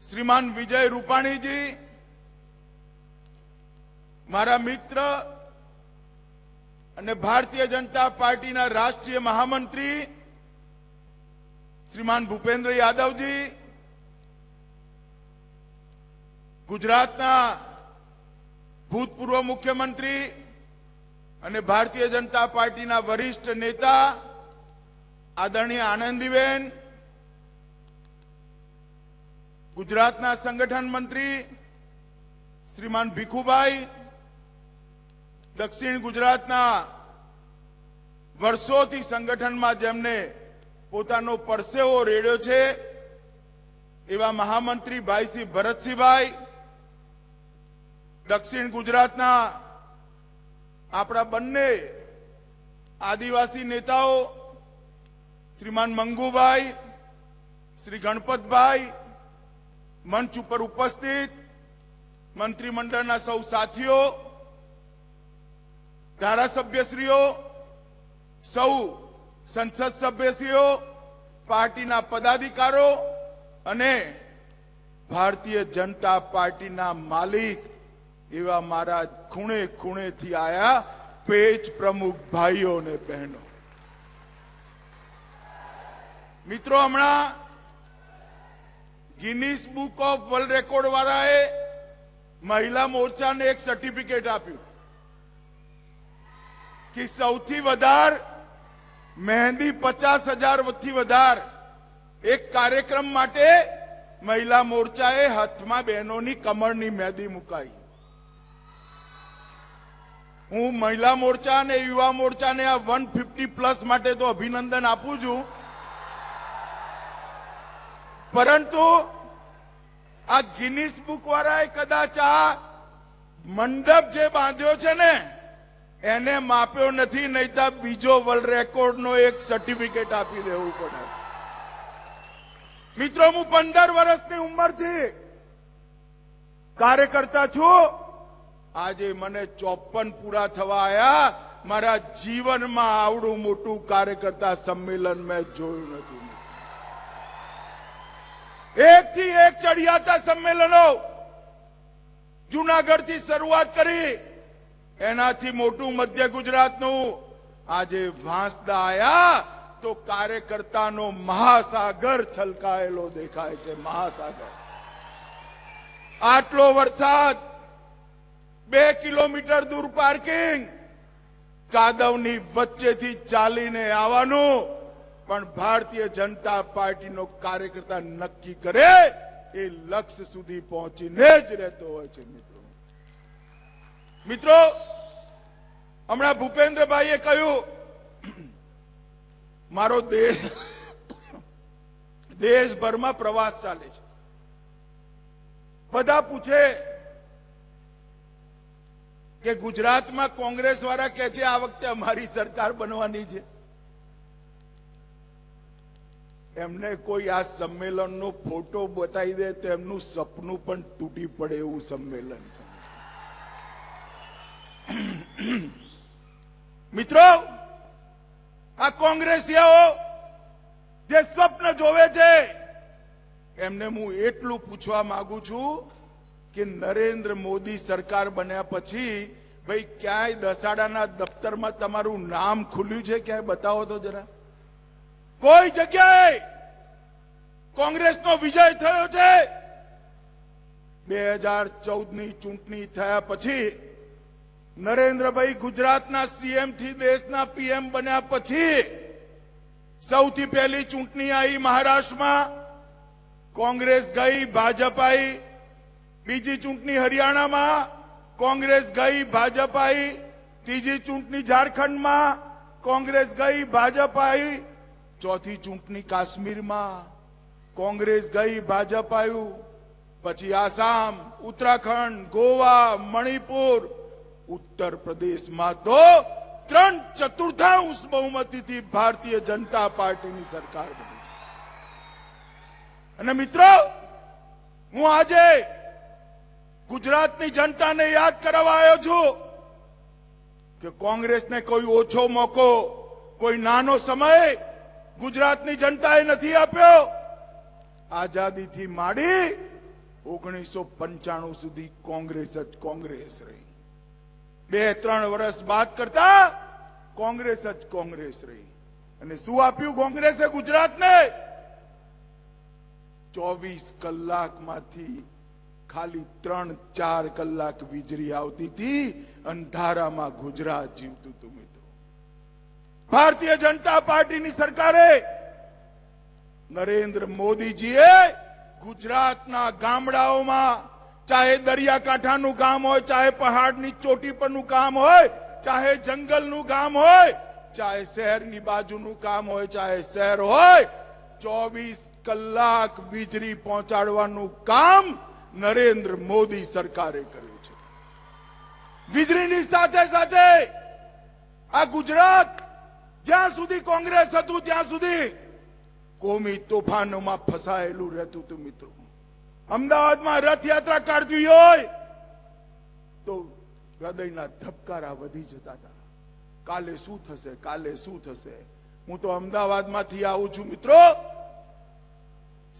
શ્રીમાન વિજય રૂપાણીજી, મારા મિત્ર અને ભારતીય જનતા પાર્ટીના રાષ્ટ્રીય મહામંત્રી શ્રીમાન ભૂપેન્દ્ર યાદવજી, ગુજરાતના ભૂતપૂર્વ મુખ્યમંત્રી અને ભારતીય જનતા પાર્ટીના વરિષ્ઠ નેતા આદરણીય આનંદીબેન, ગુજરાતના સંગઠન મંત્રી શ્રીમાન ભીખુભાઈ, દક્ષિણ ગુજરાતના વર્ષોથી સંગઠનમાં જેમને પોતાનો પરસેવો રેડ્યો છે એવા મહામંત્રી ભાઈ શ્રી ભરતસિંહભાઈ, દક્ષિણ ગુજરાતના આપણા બંને આદિવાસી નેતાઓ શ્રીમાન મંગુભાઈ, શ્રી ગણપતભાઈ, મંચ ઉપર ઉપસ્થિત મંત્રીમંડળના સૌ સાથીઓ, ધારાસભ્યશ્રીઓ, સૌ સંસદ સભ્યશ્રીઓ, પાર્ટીના પદાધિકારો અને ભારતીય જનતા પાર્ટીના માલિક એવા મારા ખૂણે ખૂણેથી આયા પેજ પ્રમુખ ભાઈઓ અને બહેનો, મિત્રો, હમણાં Guinness book of world record વાળાએ મહિલા મોરચાને એક સર્ટિફિકેટ આપ્યું કે સૌથી વધારે મહેંદી 50,000 થી વધારે એક કાર્યક્રમ માટે મહિલા મોરચાએ હાથમાં બહેનોની કમરની મહેંદી મુકાઈ. હું મહિલા મોરચા અને યુવા મોરચાને આ 150+ માટે તો અભિનંદન આપું છું, પરંતુ આ ગિનીસ બુક વાળાએ કદાચ આ મંડપ જે બાંધ્યો છે ને એને માપ્યો નથી, નહીતર બીજો વર્લ્ડ રેકોર્ડનો એક સર્ટિફિકેટ આપી દેવું પડે. મિત્રો, હું 15 વર્ષની ઉંમરથી કાર્યકર્તા છું. આજે મને 54 પૂરા થવા આયા. મારા જીવનમાં આવડું મોટું કાર્યકર્તા સંમેલન મેં જોયું નથી. એકથી એક ચડિયાતા સંમેલનો જુનાગઢ થી શરૂઆત કરી, એનાથી મોટું મધ્ય ગુજરાતનું. આજે વાંસદા આયા તો કાર્યકર્તાનો મહાસાગર છલકાયેલો દેખાય છે. મહાસાગર. આટલો વરસાદ, 2 કિલોમીટર દૂર પાર્કિંગ, કાદવની વચ્ચેથી ચાલીને આવવાનું, પણ ભારતીય જનતા પાર્ટીનો કાર્યકર્તા નક્કી કરે એ લક્ષ્ય સુધી પહોંચીને જ રહેતો હોય છે. મિત્રો, હમણાં ભૂપેન્દ્રભાઈએ કહ્યું મારો દેશભરમાં પ્રવાસ ચાલે છે. બધા પૂછે કે ગુજરાતમાં કોંગ્રેસ વાળા કે છે આ વખતે અમારી સરકાર બનવાની છે. એમને કોઈ આ સંમેલનનો ફોટો બતાવી દે તો એમનું સપનું પણ તૂટી પડે એવું સંમેલન છે. મિત્રો, આ કોંગ્રેસીઓ જે સ્વપ્ન જોવે છે એમને હું એટલું પૂછવા માંગુ છું કે નરેન્દ્ર મોદી સરકાર બન્યા પછી ભાઈ ક્યાંય દસાડાના દફતરમાં તમારું નામ ખુલ્યું છે? ક્યાંય બતાવો તો જરા. કોઈ જગ્યાએ કોંગ્રેસનો વિજય થયો છે? 2014ની ચૂંટણી થયા પછી નરેન્દ્રભાઈ ગુજરાતના સીએમ થી દેશના પીએમ બન્યા પછી સૌથી પહેલી ચૂંટણી આવી મહારાષ્ટ્રમાં, કોંગ્રેસ ગઈ, ભાજપ આવી. બીજી ચૂંટણી હરિયાણામાં, કોંગ્રેસ ગઈ, ભાજપ આવી. ત્રીજી ચૂંટણી ઝારખંડમાં, કોંગ્રેસ ગઈ, ભાજપ આવી. ચોથી ચૂંટણી કાશ્મીરમાં, કોંગ્રેસ ગઈ, ભાજપ આવ્યું. પછી આસામ, ઉત્તરાખંડ, ગોવા, મણિપુર, ઉત્તર પ્રદેશમાં તો 3/4 બહુમતીથી ભારતીય જનતા પાર્ટીની સરકાર બની. અને મિત્રો, હું આજે ગુજરાતની જનતાને યાદ કરાવવા આવ્યો છું કે કોંગ્રેસને કોઈ ઓછો મોકો, કોઈ નાનો સમય ગુજરાતની જનતાએ નથી આપ્યો. આઝાદીથી માંડી 1995 સુધી કોંગ્રેસ જ કોંગ્રેસ રહી. 2-3 વર્ષ બાદ કરતા કોંગ્રેસ જ કોંગ્રેસ રહી. અને શું આપ્યું કોંગ્રેસે ગુજરાતને? 24 કલાકમાંથી ખાલી 3-4 કલાક વીજળી આવતી હતી. અંધારામાં ગુજરાત જીવતું હતું. મિત્રો, ભારતીય જનતા પાર્ટીની સરકારે, નરેન્દ્ર મોદીજીએ ગુજરાતના ગામડાઓમાં, ચાહે દરિયાકાંઠાનું ગામ હોય, ચાહે પહાડની ચોટી પરનું ગામ હોય, ચાહે જંગલનું ગામ હોય, ચાહે શહેરની બાજુનું ગામ હોય, ચાહે શહેર હોય, 24 કલાક વીજળી પહોંચાડવાનું કામ નરેન્દ્ર મોદી સરકારે કર્યું છે. વીજળીની સાથે સાથે આ ગુજરાત જ્યાં સુધી કોંગ્રેસ હતું ત્યાં સુધી કોમી તોફાનોમાં ફસાયેલું રહેતું હતું. મિત્રો, અમદાવાદમાં રથયાત્રા કાઢવી હોય તો હૃદયના ધબકારા વધી જતા હતા. કાલે શું થશે, કાલે શું થશે. હું તો અમદાવાદમાંથી આવું છું મિત્રો.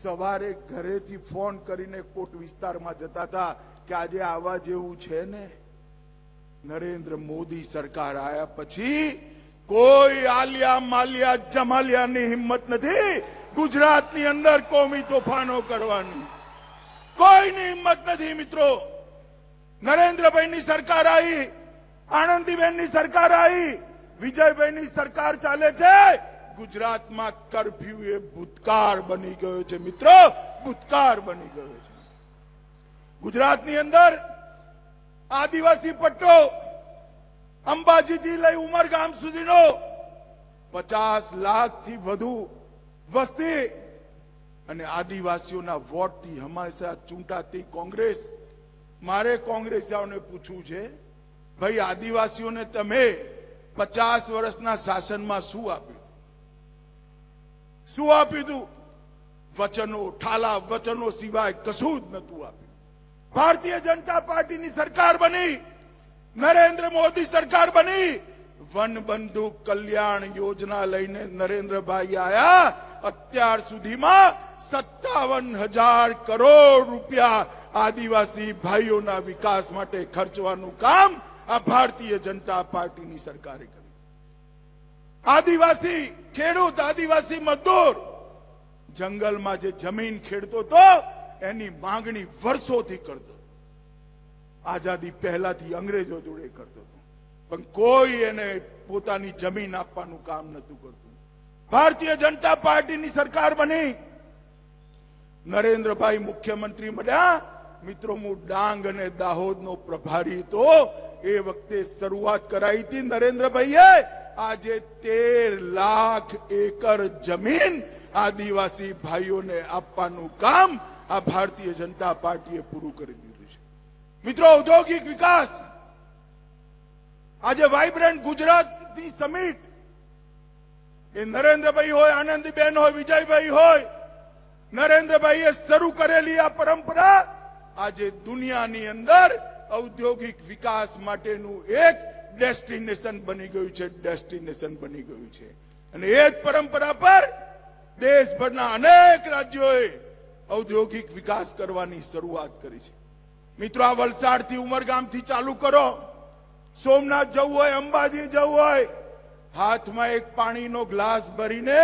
સવારે ઘરેથી ફોન કરીને કોટ વિસ્તારમાં જતા હતા કે આજે આવા જેવું છે ને. નરેન્દ્ર મોદી સરકાર આયા પછી કોઈ આલિયા માલિયા જમાલિયાની હિંમત નથી ગુજરાતની અંદર કોમી તોફાનો કરવાની. કોઈની હિંમત નથી મિત્રો. નરેન્દ્રભાઈની સરકાર આવી, આનંદીબેનની સરકાર આવી, વિજયભાઈની સરકાર ચાલે છે. ગુજરાતમાં કર્ફ્યુ એ ભૂતકાળ બની ગયો છે મિત્રો, ભૂતકાળ બની ગયો છે. ગુજરાતની અંદર આદિવાસી પટ્ટો અંબાજીથી લઈ ઉમરગામ સુધીનો 50 લાખથી વધુ વસ્તી અને આદિવાસીઓના વોટથી હંમેશા ચૂંટાતી કોંગ્રેસ. મારે કોંગ્રેસીઓને પૂછવું છે, ભાઈ આદિવાસીઓને તમે 50 વર્ષના શાસનમાં શું આપ્યું? શું આપ્યું હતું? વચનો, ઠાલા વચનો સિવાય કશું જ નતું આપ્યું. ભારતીય જનતા પાર્ટીની સરકાર બની, નરેન્દ્ર મોદી સરકાર બની. વન બંધુ કલ્યાણ યોજના લઈને નરેન્દ્રભાઈ આયા. અત્યાર સુધીમાં 57,000 કરોડ રૂપિયા આદિવાસી ભાઈઓના વિકાસ માટે ખર્ચવાનું કામ આ ભારતીય જનતા પાર્ટીની સરકારે કર્યું. આદિવાસી ખેડૂત, આદિવાસી મજદૂર જંગલમાં જે જમીન ખેડતો હતો એની માંગણી વર્ષોથી કરતો. આઝાદી પહેલાથી અંગ્રેજો જોડે કરતો હતો, પણ કોઈ એને પોતાની જમીન આપવાનું કામ નતું કરતું. ભારતીય જનતા પાર્ટીની સરકાર બની, નરેન્દ્રભાઈ મુખ્યમંત્રી બન્યા. મિત્રો, હું ડાંગ અને દાહોદનો પ્રભારી તો એ વખતે શરૂઆત કરાઈ હતી નરેન્દ્રભાઈએ. આજે 13 લાખ એકર જમીન આદિવાસી ભાઈઓને આપવાનું કામ આ ભારતીય જનતા પાર્ટીએ પૂરું કરી દીધું છે. મિત્રો, ઔદ્યોગિક વિકાસ, આજે વાઇબ્રન્ટ ગુજરાતની સમિટ, એ નરેન્દ્રભાઈ હોય, આનંદીબેન હોય, વિજયભાઈ હોય, નરેન્દ્રભાઈએ શરૂ કરેલી આ પરંપરા આજે દુનિયાની અંદર ઔદ્યોગિક વિકાસ માટેનું એક ડેસ્ટિનેશન બની ગયું છે, ડેસ્ટિનેશન બની ગયું છે. અને એ જ પરંપરા પર દેશભરના અનેક રાજ્યોએ ઔદ્યોગિક વિકાસ કરવાની શરૂઆત કરી છે. મિત્રો, આ વલસાડથી ઉમરગામથી ચાલુ કરો, સોમનાથ જવું હોય, અંબાજી જવું હોય, હાથમાં એક પાણીનો ગ્લાસ ભરીને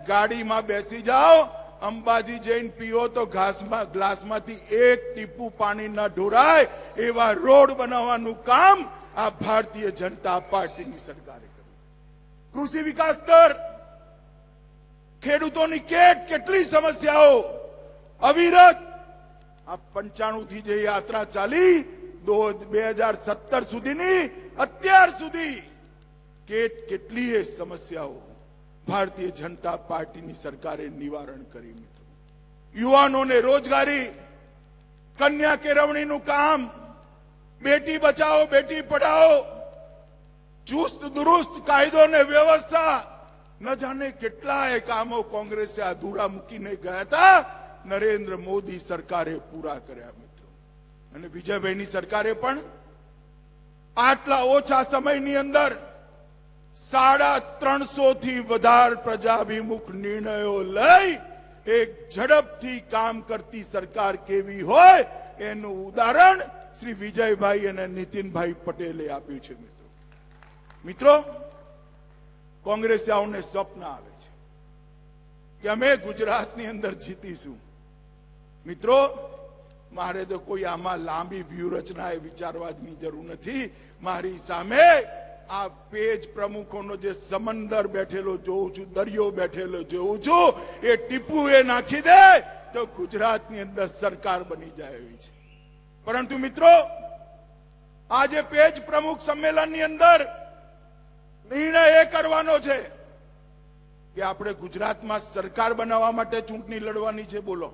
ગાડીમાં બેસી જાઓ. અંબાજી જઈને પીઓ તો ગ્લાસમાંથી એક ટીપું પાણી ન ઢોરાય એવા રોડ બનાવવાનું કામ આ ભારતીય જનતા પાર્ટીની સરકારે કર્યું. કૃષિ વિકાસ દર, ખેડૂતોની કેટલી સમસ્યાઓ અવિરત. આ 95 થી જે યાત્રા ચાલી 2017 સુધીની, અત્યાર સુધી કેટલી સમસ્યાઓ ભારતીય જનતા પાર્ટીની સરકારે નિવારણ કરી. મિત્રો, યુવાનોને રોજગારી, કન્યા કેળવણીનું કામ, બેટી બચાવો બેટી પઢાઓ, ચુસ્ત દુરુસ્ત કાયદો ને વ્યવસ્થા, ન જાણે કેટલાય કામો કોંગ્રેસે અધૂરા મૂકીને ગયા હતા, નરેન્દ્ર મોદી સરકારે પૂરા કર્યા. મિત્રો, અને વિજયભાઈની સરકારે પણ આટલા ઓછા સમયની અંદર 350 થી વધારે પ્રજાભિમુખ નિર્ણયો લઈ એક ઝડપથી કામ કરતી સરકાર કેવી હોય એનું ઉદાહરણ શ્રી વિજયભાઈ અને નીતિનભાઈ પટેલે આપ્યું છે. મિત્રો, કોંગ્રેસીઓને સ્વપ્ન આવે છે કે અમે ગુજરાતની અંદર જીતીશું. મિત્રો, મારે તો કોઈ આમાં લાંબી વ્યૂહરચના વિચારવાની જરૂર નથી. મારી સામે આ પેજ પ્રમુખોનો જે સમંદર બેઠેલો જોઉં છું, દરિયો બેઠેલો જોઉં છું, એ ટીપુ એ નાખી દે તો ગુજરાતની અંદર સરકાર બની જાય એવી છે. પરંતુ મિત્રો, આજે પેજ પ્રમુખ સંમેલનની અંદર નિર્ણય એ કરવાનો છે કે આપણે ગુજરાતમાં સરકાર બનાવવા માટે ચૂંટણી લડવાની છે. બોલો,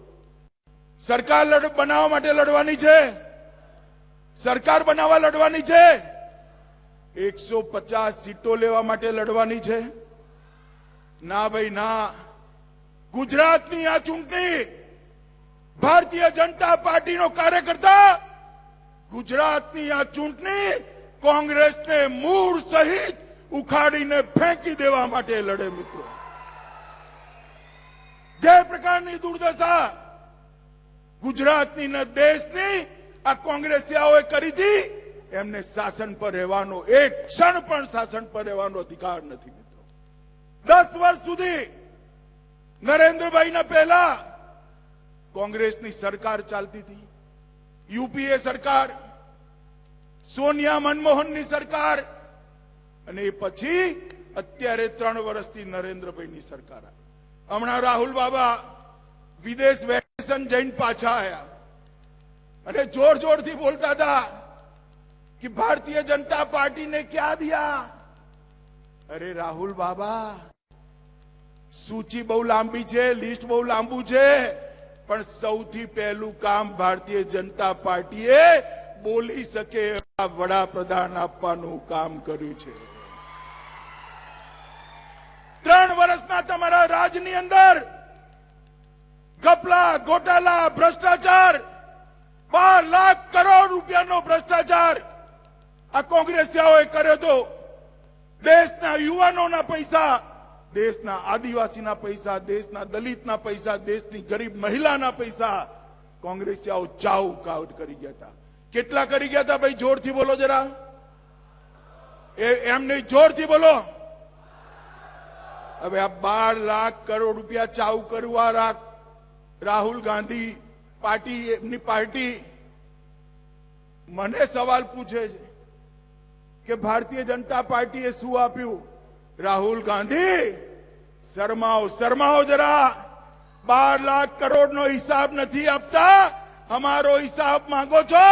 સરકાર બનાવવા માટે લડવાની છે, સરકાર બનાવવા લડવાની છે, 150 સીટો લેવા માટે લડવાની છે? ના ભાઈ ના. ગુજરાતની આ ચૂંટણી ભારતીય જનતા પાર્ટીનો કાર્યકર્તા, ગુજરાતની આ ચૂંટણી કોંગ્રેસને મૂળ સહિત ઉખાડીને ફેંકી દેવા માટે લડે મિત્રો. જે પ્રકારની દુર્દશા ગુજરાતની ને દેશની આ કોંગ્રેસીઓએ કરી હતી, એમને શાસન પર રહેવાનો એક ક્ષણ પણ શાસન પર રહેવાનો અધિકાર નથી મિત્રો. 10 વર્ષ સુધી નરેન્દ્રભાઈના પહેલા કોંગ્રેસની સરકાર ચાલતી હતી, યુપીએ સરકાર, સોનિયા મનમોહનની સરકાર, અને એ પછી અત્યારે 3 વર્ષથી નરેન્દ્રભાઈની સરકાર. હમણાં રાહુલ બાબા વિદેશ વેકેશન જઈને પાછા આવ્યા અને જોર જોરથી બોલતા હતા कि भारतीय जनता पार्टी ने क्या दिया. अरे राहुल बाबा, सूची बहु लांबी છે, લિસ્ટ બહુ લાંબુ છે, પણ સૌથી પહેલું કામ ભારતીય જનતા પાર્ટીએ બોલી શકે એવા વડાપ્રધાન આપવાનું કામ કર્યું છે. 3 વર્ષના તમારા રાજની અંદર ગપલા, ગોટાલા, ભ્રષ્ટાચાર, 12 લાખ કરોડ રૂપિયાનો ભ્રષ્ટાચાર આ કોંગ્રેસીઓએ કર્યો તો. દેશના યુવાનોના પૈસા, દેશના આદિવાસીના પૈસા, દેશના દલિતના પૈસા, દેશની ગરીબ મહિલાના પૈસા કોંગ્રેસીઓ ચાઉ કાઉટ કરી ગયા હતા. કેટલા કરી ગયા હતા ભાઈ? જોરથી બોલો જરા. એમ નહીં, જોરથી બોલો. હવે આ 12 લાખ કરોડ રૂપિયા ચાઉ કરવા રાહુલ ગાંધી પાર્ટી, એમની પાર્ટી મને સવાલ પૂછે છે કે ભારતીય જનતા પાર્ટીએ શું આપ્યું? રાહુલ ગાંધી, શરમાઓ, શરમાઓ જરા. 12 લાખ કરોડનો હિસાબ નથી આપતા, અમારો હિસાબ માંગો છો.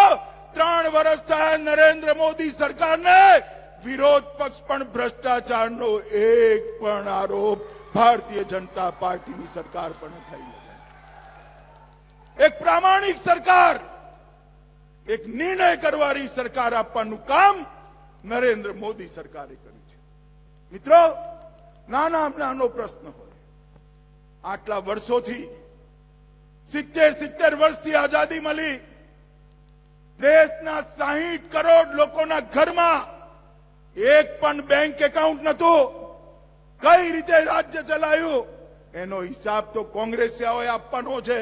3 વર્ષ થયા નરેન્દ્ર મોદી સરકારને, વિરોધ પક્ષ પણ ભ્રષ્ટાચારનો એક પણ આરોપ ભારતીય જનતા પાર્ટીની સરકાર પણ થઈ નથી. એક પ્રામાણિક સરકાર, એક નિર્ણય કરવાની સરકાર આપવાનું કામ નરેન્દ્ર મોદી સરકારે કર્યું છે. મિત્રો, નાનો પ્રશ્ન હોય, આટલા વર્ષોથી 70 વર્ષથી આઝાદી મળી, દેશના 60 કરોડ લોકોના ઘરમાં એક પણ બેંક એકાઉન્ટ નતું. કઈ રીતે રાજ્ય ચલાયું એનો હિસાબ તો કોંગ્રેસીઓએ આપવાનો છે.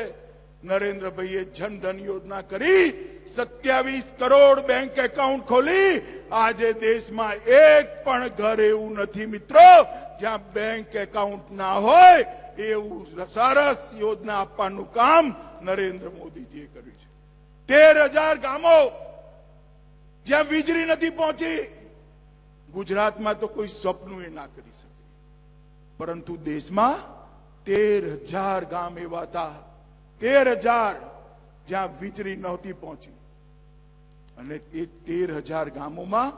નરેન્દ્રભાઈએ જનધન યોજના કરી, 27 કરોડ બેંક એકાઉન્ટ ખોલી. આજે દેશમાં એક પણ ઘર એવું નથી મિત્રો જ્યાં બેંક એકાઉન્ટ ના હોય. એવું સરસ યોજના આપવાનું કામ નરેન્દ્ર મોદીજીએ કર્યું છે. 13,000 ગામો જ્યાં વીજળી નથી પહોંચી. ગુજરાતમાં તો કોઈ સપનું એ ના કરી શકે, પરંતુ દેશમાં 13,000 ગામ એવા હતા, 13,000 જ્યાં વીજળી નહોતી પહોંચી. અને એ 13,000 ગામોમાં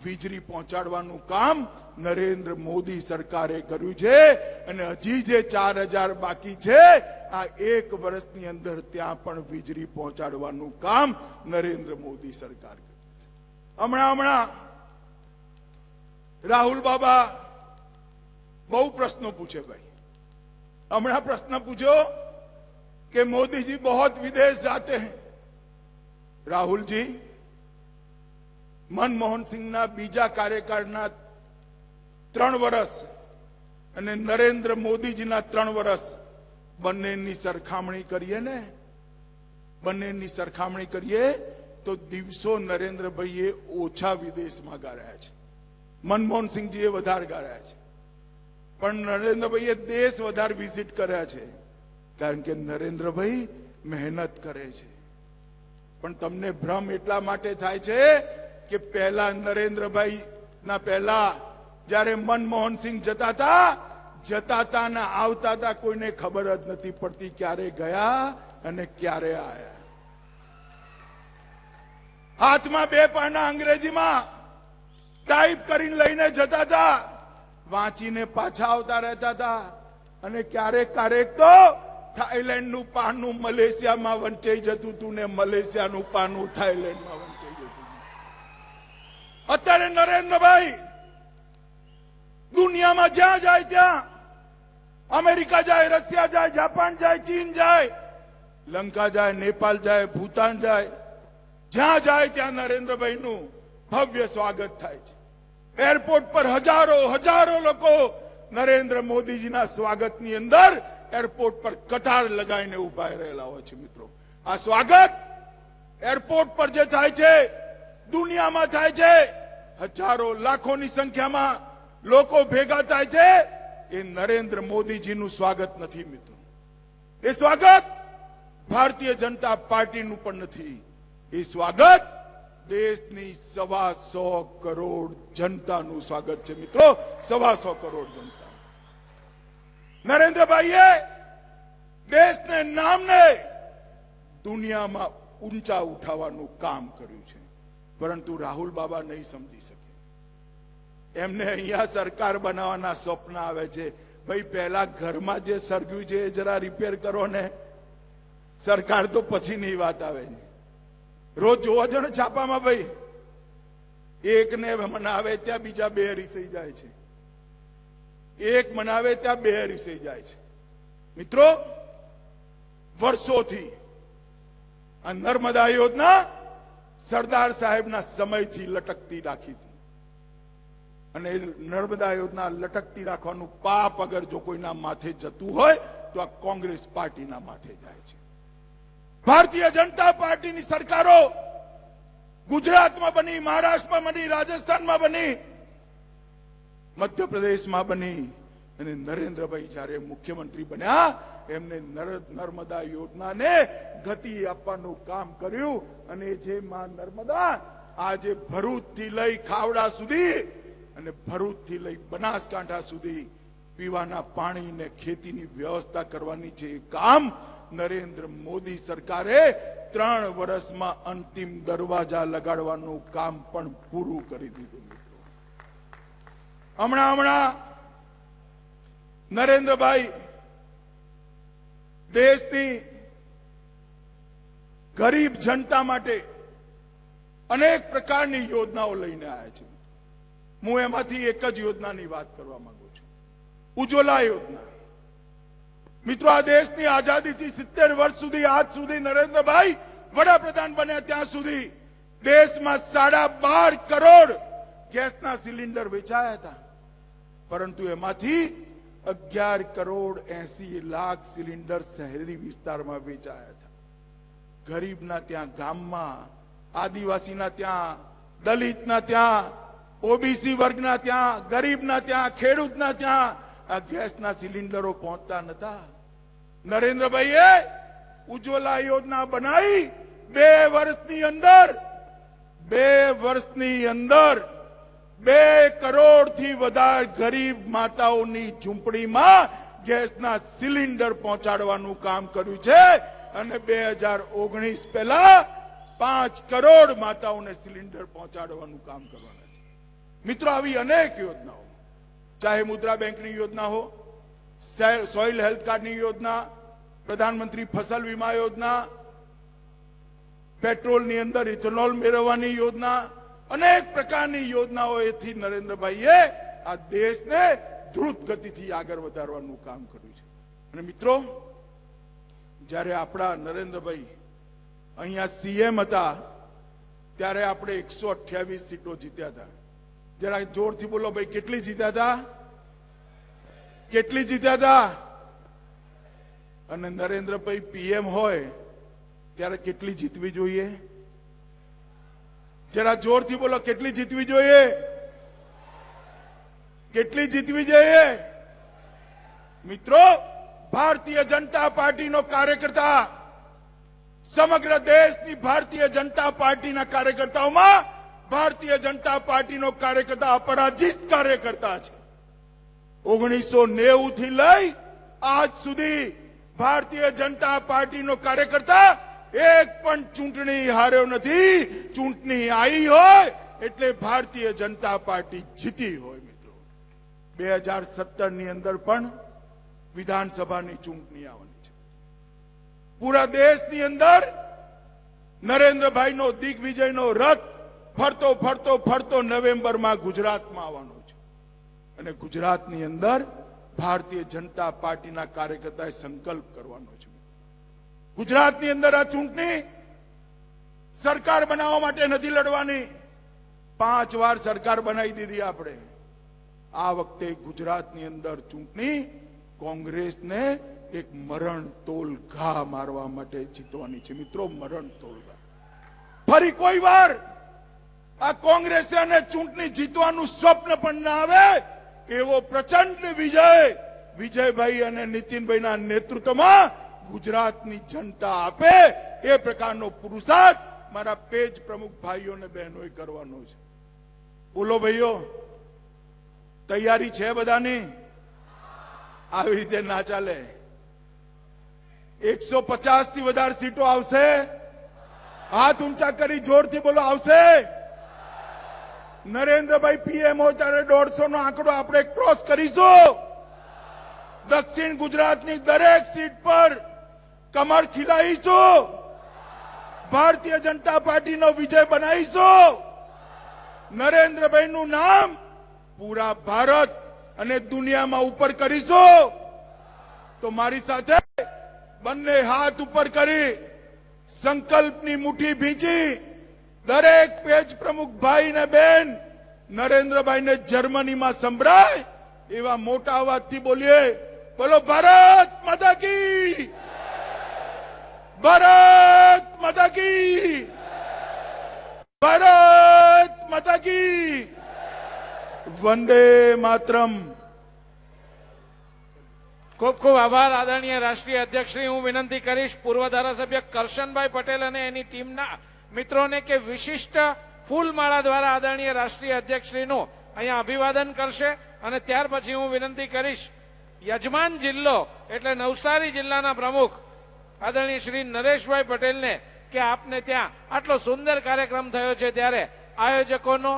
વીજળી પહોંચાડવાનું કામ નરેન્દ્ર મોદી સરકારે કર્યું છે. અને હજી જે 4,000 બાકી છે, આ 1 વર્ષની અંદર ત્યાં પણ વીજળી પહોંચાડવાનું કામ નરેન્દ્ર મોદી સરકાર કર્યું છે. હમણાં રાહુલ બાબા બહુ પ્રશ્નો પૂછે ભાઈ. હમણાં પ્રશ્ન પૂછ્યો कि मोदी जी बहुत विदेश जाते हैं. राहुल जी, मनमोहन सिंहना बीजा कार्यकाळना 3 વર્ષ અને નરેન્દ્ર મોદીજીના 3 વર્ષ બંનેની સરખામણી કરીએ ને, બંનેની સરખામણી કરીએ તો દિવસો નરેન્દ્રભાઈએ ઓછા વિદેશમાં ગાળ્યા છે, મનમોહન સિંહજીએ વધારે ગાળ્યા છે. પણ નરેન્દ્રભાઈએ દેશ વધારે વિઝિટ કર્યા છે, કારણ કે નરેન્દ્રભાઈ મહેનત કરે છે. પણ તમને ભ્રમ એટલા માટે થાય છે કે પહેલા નરેન્દ્રભાઈ ના પહેલા જ્યારે મનમોહન સિંહ જતા હતા ને આવતા હતા, કોઈને ખબર જ નથી પડતી ક્યારે ગયા અને ક્યારે આયા. હાથમાં 2 પાના અંગ્રેજીમાં ટાઈપ કરીને લઈને જતા હતા, વાંચીને પાછા આવતા રહેતા હતા. અને ક્યારેક તો થાઈલેન્ડનું પાનું મલેશિયામાં વંચાઈ જતું હતું ને મલેશિયાનું પાનું થાઈલેન્ડમાં વંચાઈ જતું હતું. અત્યારે નરેન્દ્રભાઈ દુનિયામાં જ્યાં જાય ત્યાં, અમેરિકા જાય, રશિયા જાય, જાપાન જાય, ચીન જાય, લંકા જાય, નેપાળ જાય, ભૂતાન જાય, જ્યાં જાય ત્યાં નરેન્દ્રભાઈનું ભવ્ય સ્વાગત થાય છે. એરપોર્ટ પર હજારો લોકો નરેન્દ્ર મોદીજીના સ્વાગતની અંદર એરપોર્ટ પર કતાર લગાવીને ઉભા રહેલા હોય છે. મિત્રો, આ સ્વાગત એરપોર્ટ પર જે થાય છે, દુનિયામાં થાય છે, હજારો લાખોની સંખ્યામાં લોકો ભેગા થાય છે, એ નરેન્દ્ર મોદીજીનું સ્વાગત નથી. મિત્રો, એ સ્વાગત ભારતીય જનતા પાર્ટીનું પણ નથી. એ સ્વાગત દેશની 125 કરોડ જનતાનું સ્વાગત છે. મિત્રો, 125 કરોડ જનતા. નરેન્દ્રભાઈએ દેશને નામને દુનિયામાં ઊંચા ઉઠાવવાનું કામ કર્યું છે, પરંતુ રાહુલ બાબા નહીં સમજી શકે. એમને અહીંયા સરકાર બનાવવાના સ્વપ્ન આવે છે. ભાઈ, પહેલા ઘરમાં જે સળગ્યું છે એ જરા રિપેર કરો ને, સરકાર તો પછીની વાત આવે છે. રોજ જોવા જો ને છાપામાં, ભાઈ, એક ને મનાવે ત્યાં બીજા 2 રીસાઈ જાય છે, એક મનાવે ત્યાં 2 રીસાઈ જાય છે. મિત્રો, વર્ષોથી આ નર્મદા યોજના સરદાર સાહેબના સમયથી લટકતી રાખી હતી, અને નર્મદા યોજના લટકતી રાખવાનું પાપ અગર જો કોઈના માથે જતું હોય તો આ કોંગ્રેસ પાર્ટીના માથે જાય છે. ભારતીય જનતા પાર્ટીની સરકારો ગુજરાતમાં બની, મહારાષ્ટ્રમાં બની, રાજસ્થાનમાં બની, મધ્યપ્રદેશમાં બની, અને નરેન્દ્રભાઈ જ્યારે મુખ્યમંત્રી બન્યા એમને નર્મદા યોજનાને ગતિ આપવાનું કામ કર્યું. અને જે માં નર્મદા આજે ભરૂચથી લઈ ખાવડા સુધી અને ભરૂચથી લઈ બનાસકાંઠા સુધી પીવાના પાણી ને ખેતીની વ્યવસ્થા કરવાની છે, એ કામ નરેન્દ્ર મોદી સરકારે 3 વર્ષમાં અંતિમ દરવાજા લગાડવાનું કામ પણ પૂરું કરી દીધું. હમણાં નરેન્દ્રભાઈ દેશની ગરીબ જનતા માટે અનેક પ્રકારની યોજનાઓ લઈને આવ્યા છે. હું એમાંથી એક જ યોજનાની વાત કરવા માંગુ છું, ઉજ્જવલા યોજના. મિત્રો, આ દેશની આઝાદીથી 70 વર્ષ સુધી, આજ સુધી નરેન્દ્રભાઈ વડાપ્રધાન બન્યા ત્યાં સુધી દેશમાં 12.5 કરોડ ગેસના સિલિન્ડર વેચાયા હતા, પરંતુ એમાંથી 11 કરોડ 80 લાખ સિલિન્ડર શહેરી વિસ્તારમાં વેચાયા હતા. ગરીબના ત્યાં ગામમાં, આદિવાસીના ત્યાં, દલિતના ત્યાં, ઓબીસી વર્ગના ત્યાં, ગરીબના ત્યાં, ખેડૂતના ત્યાં આ ગેસના સિલિન્ડરો પહોંચતા નતા. નરેન્દ્રભાઈએ ઉજ્જવલા યોજના બનાવી. 2 વર્ષની અંદર 2 કરોડથી વધારે ગરીબ માતાઓની ઝૂંપડીમાં ગેસના સિલિન્ડર પહોંચાડવાનું કામ કર્યું છે, અને 2019 પહેલા 5 કરોડ માતાઓને સિલિન્ડર પહોંચાડવાનું કામ કરવાના છે. મિત્રો, આવી અનેક યોજનાઓ, ચાહે મુદ્રા બેંકની યોજના હો, સોઇલ હેલ્થ કાર્ડની યોજના, પ્રધાનમંત્રી ફસલ વીમા યોજના, પેટ્રોલની અંદર ઇથેનોલ મેળવવાની યોજના, અનેક પ્રકારની યોજનાઓથી નરેન્દ્રભાઈએ આ દેશને દ્રુત ગતિથી આગળ વધારવાનું કામ કર્યું છે. અને મિત્રો, જ્યારે આપણા નરેન્દ્રભાઈ અહીંયા સીએમ હતા ત્યારે આપણે 128 સીટો જીત્યા હતા. જરા જોરથી બોલો ભાઈ, કેટલી જીત્યા હતા? કેટલી જીત્યા હતા? અને નરેન્દ્રભાઈ પીએમ હોય ત્યારે કેટલી જીતવી જોઈએ? જરા જોરથી બોલો, કેટલી જીતવી જોઈએ? કેટલી જીતવી જોઈએ? મિત્રો, ભારતીય જનતા પાર્ટીનો કાર્યકર્તા, સમગ્ર દેશની ભારતીય જનતા પાર્ટીના કાર્યકર્તાઓમાં ભારતીય જનતા પાર્ટીનો કાર્યકર્તા અપરાજિત કાર્યકર્તા છે. 1990 થી લઈ આજ સુધી ભારતીય જનતા પાર્ટીનો કાર્યકર્તા એક પણ ચૂંટણી હાર્યો નથી. ચૂંટણી આવી હોય એટલે ભારતીય જનતા પાર્ટી જીતી હોય. મિત્રો, 2017 ની અંદર પણ વિધાનસભાની ચૂંટણી આવવાની છે. પૂરા દેશની અંદર નરેન્દ્રભાઈનો દિગ્વિજયનો રથ ફરતો નવેમ્બરમાં ગુજરાતમાં આવવાનો છે. અને ગુજરાતની અંદર ભારતીય જનતા પાર્ટીના કાર્યકર્તાએ સંકલ્પ કરવાનો છે. ગુજરાતની અંદર આ ચૂંટણી સરકાર બનાવવા માટે નથી લડવાની, 5 વાર સરકાર બનાવી દીધી આપણે. આ વખતે ગુજરાતની અંદર ચૂંટણી કોંગ્રેસને એક મરણ તોલ ઘા મારવા માટે જીતવાની છે મિત્રો, મરણ તોલ ઘા. ફરી કોઈ વાર આ કોંગ્રેસે અને ચૂંટણી જીતવાનું સ્વપ્ન પણ ના આવે એવો પ્રચંડ વિજય વિજયભાઈ અને નીતિનભાઈના નેતૃત્વમાં ગુજરાતની જનતા આપે એ પ્રકારનો પુરુષાર્થ મારા પેજ પ્રમુખ ભાઈઓ અને બહેનોએ કરવાનો છે. બોલો ભાઈઓ, તૈયારી છે બધાની? આવી રીતે ના ચાલે. 150 થી વધારે સીટો આવશે? હાથ ઊંચા કરી જોરથી બોલો, આવશે? નરેન્દ્રભાઈ પીએમ હોય ત્યારે 150 નો આંકડો આપણે ક્રોસ કરીશું. દક્ષિણ ગુજરાતની દરેક સીટ પર કમર ખીલાવીશું. ભારતીય જનતા પાર્ટીનો વિજય બનાવીશું. નરેન્દ્રભાઈનું નામ પૂરા ભારત અને દુનિયામાં ઉપર કરીશું. તો મારી સાથે બંને હાથ ઉપર કરી સંકલ્પની મુઠ્ઠી ભીંચી દરેક પેજ પ્રમુખ ભાઈ ને બેન નરેન્દ્રભાઈને જર્મનીમાં સંભળાય એવા મોટા અવાજથી બોલીએ, બોલો ભારત માતા કી, ભારત માતા કી, ભારત માતા કી, વંદે માતરમ. ખૂબ ખૂબ આભાર આદરણીય રાષ્ટ્રીય અધ્યક્ષ શ્રી. હું વિનંતી કરીશ પૂર્વ ધારાસભ્ય કરશનભાઈ પટેલ અને એની ટીમના મિત્રોને કે વિશિષ્ટ ફૂલમાળા દ્વારા આદરણીય રાષ્ટ્રીય અધ્યક્ષશ્રીનું અહીંયા અભિવાદન કરશે. અને ત્યાર પછી હું વિનંતી કરીશ યજમાન જિલ્લો એટલે નવસારી જિલ્લાના પ્રમુખ આદરણીય શ્રી નરેશભાઈ પટેલને કે આપને ત્યાં આટલો સુંદર કાર્યક્રમ થયો છે ત્યારે આયોજકોનો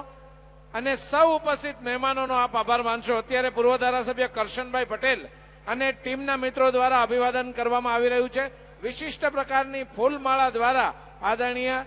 અને સૌ ઉપસ્થિત મહેમાનોનો આપ આભાર માનશો. અત્યારે પૂર્વ ધારાસભ્ય કરશનભાઈ પટેલ અને ટીમના મિત્રો દ્વારા અભિવાદન કરવામાં આવી રહ્યું છે. વિશિષ્ટ પ્રકારની ફૂલમાળા દ્વારા આદરણીય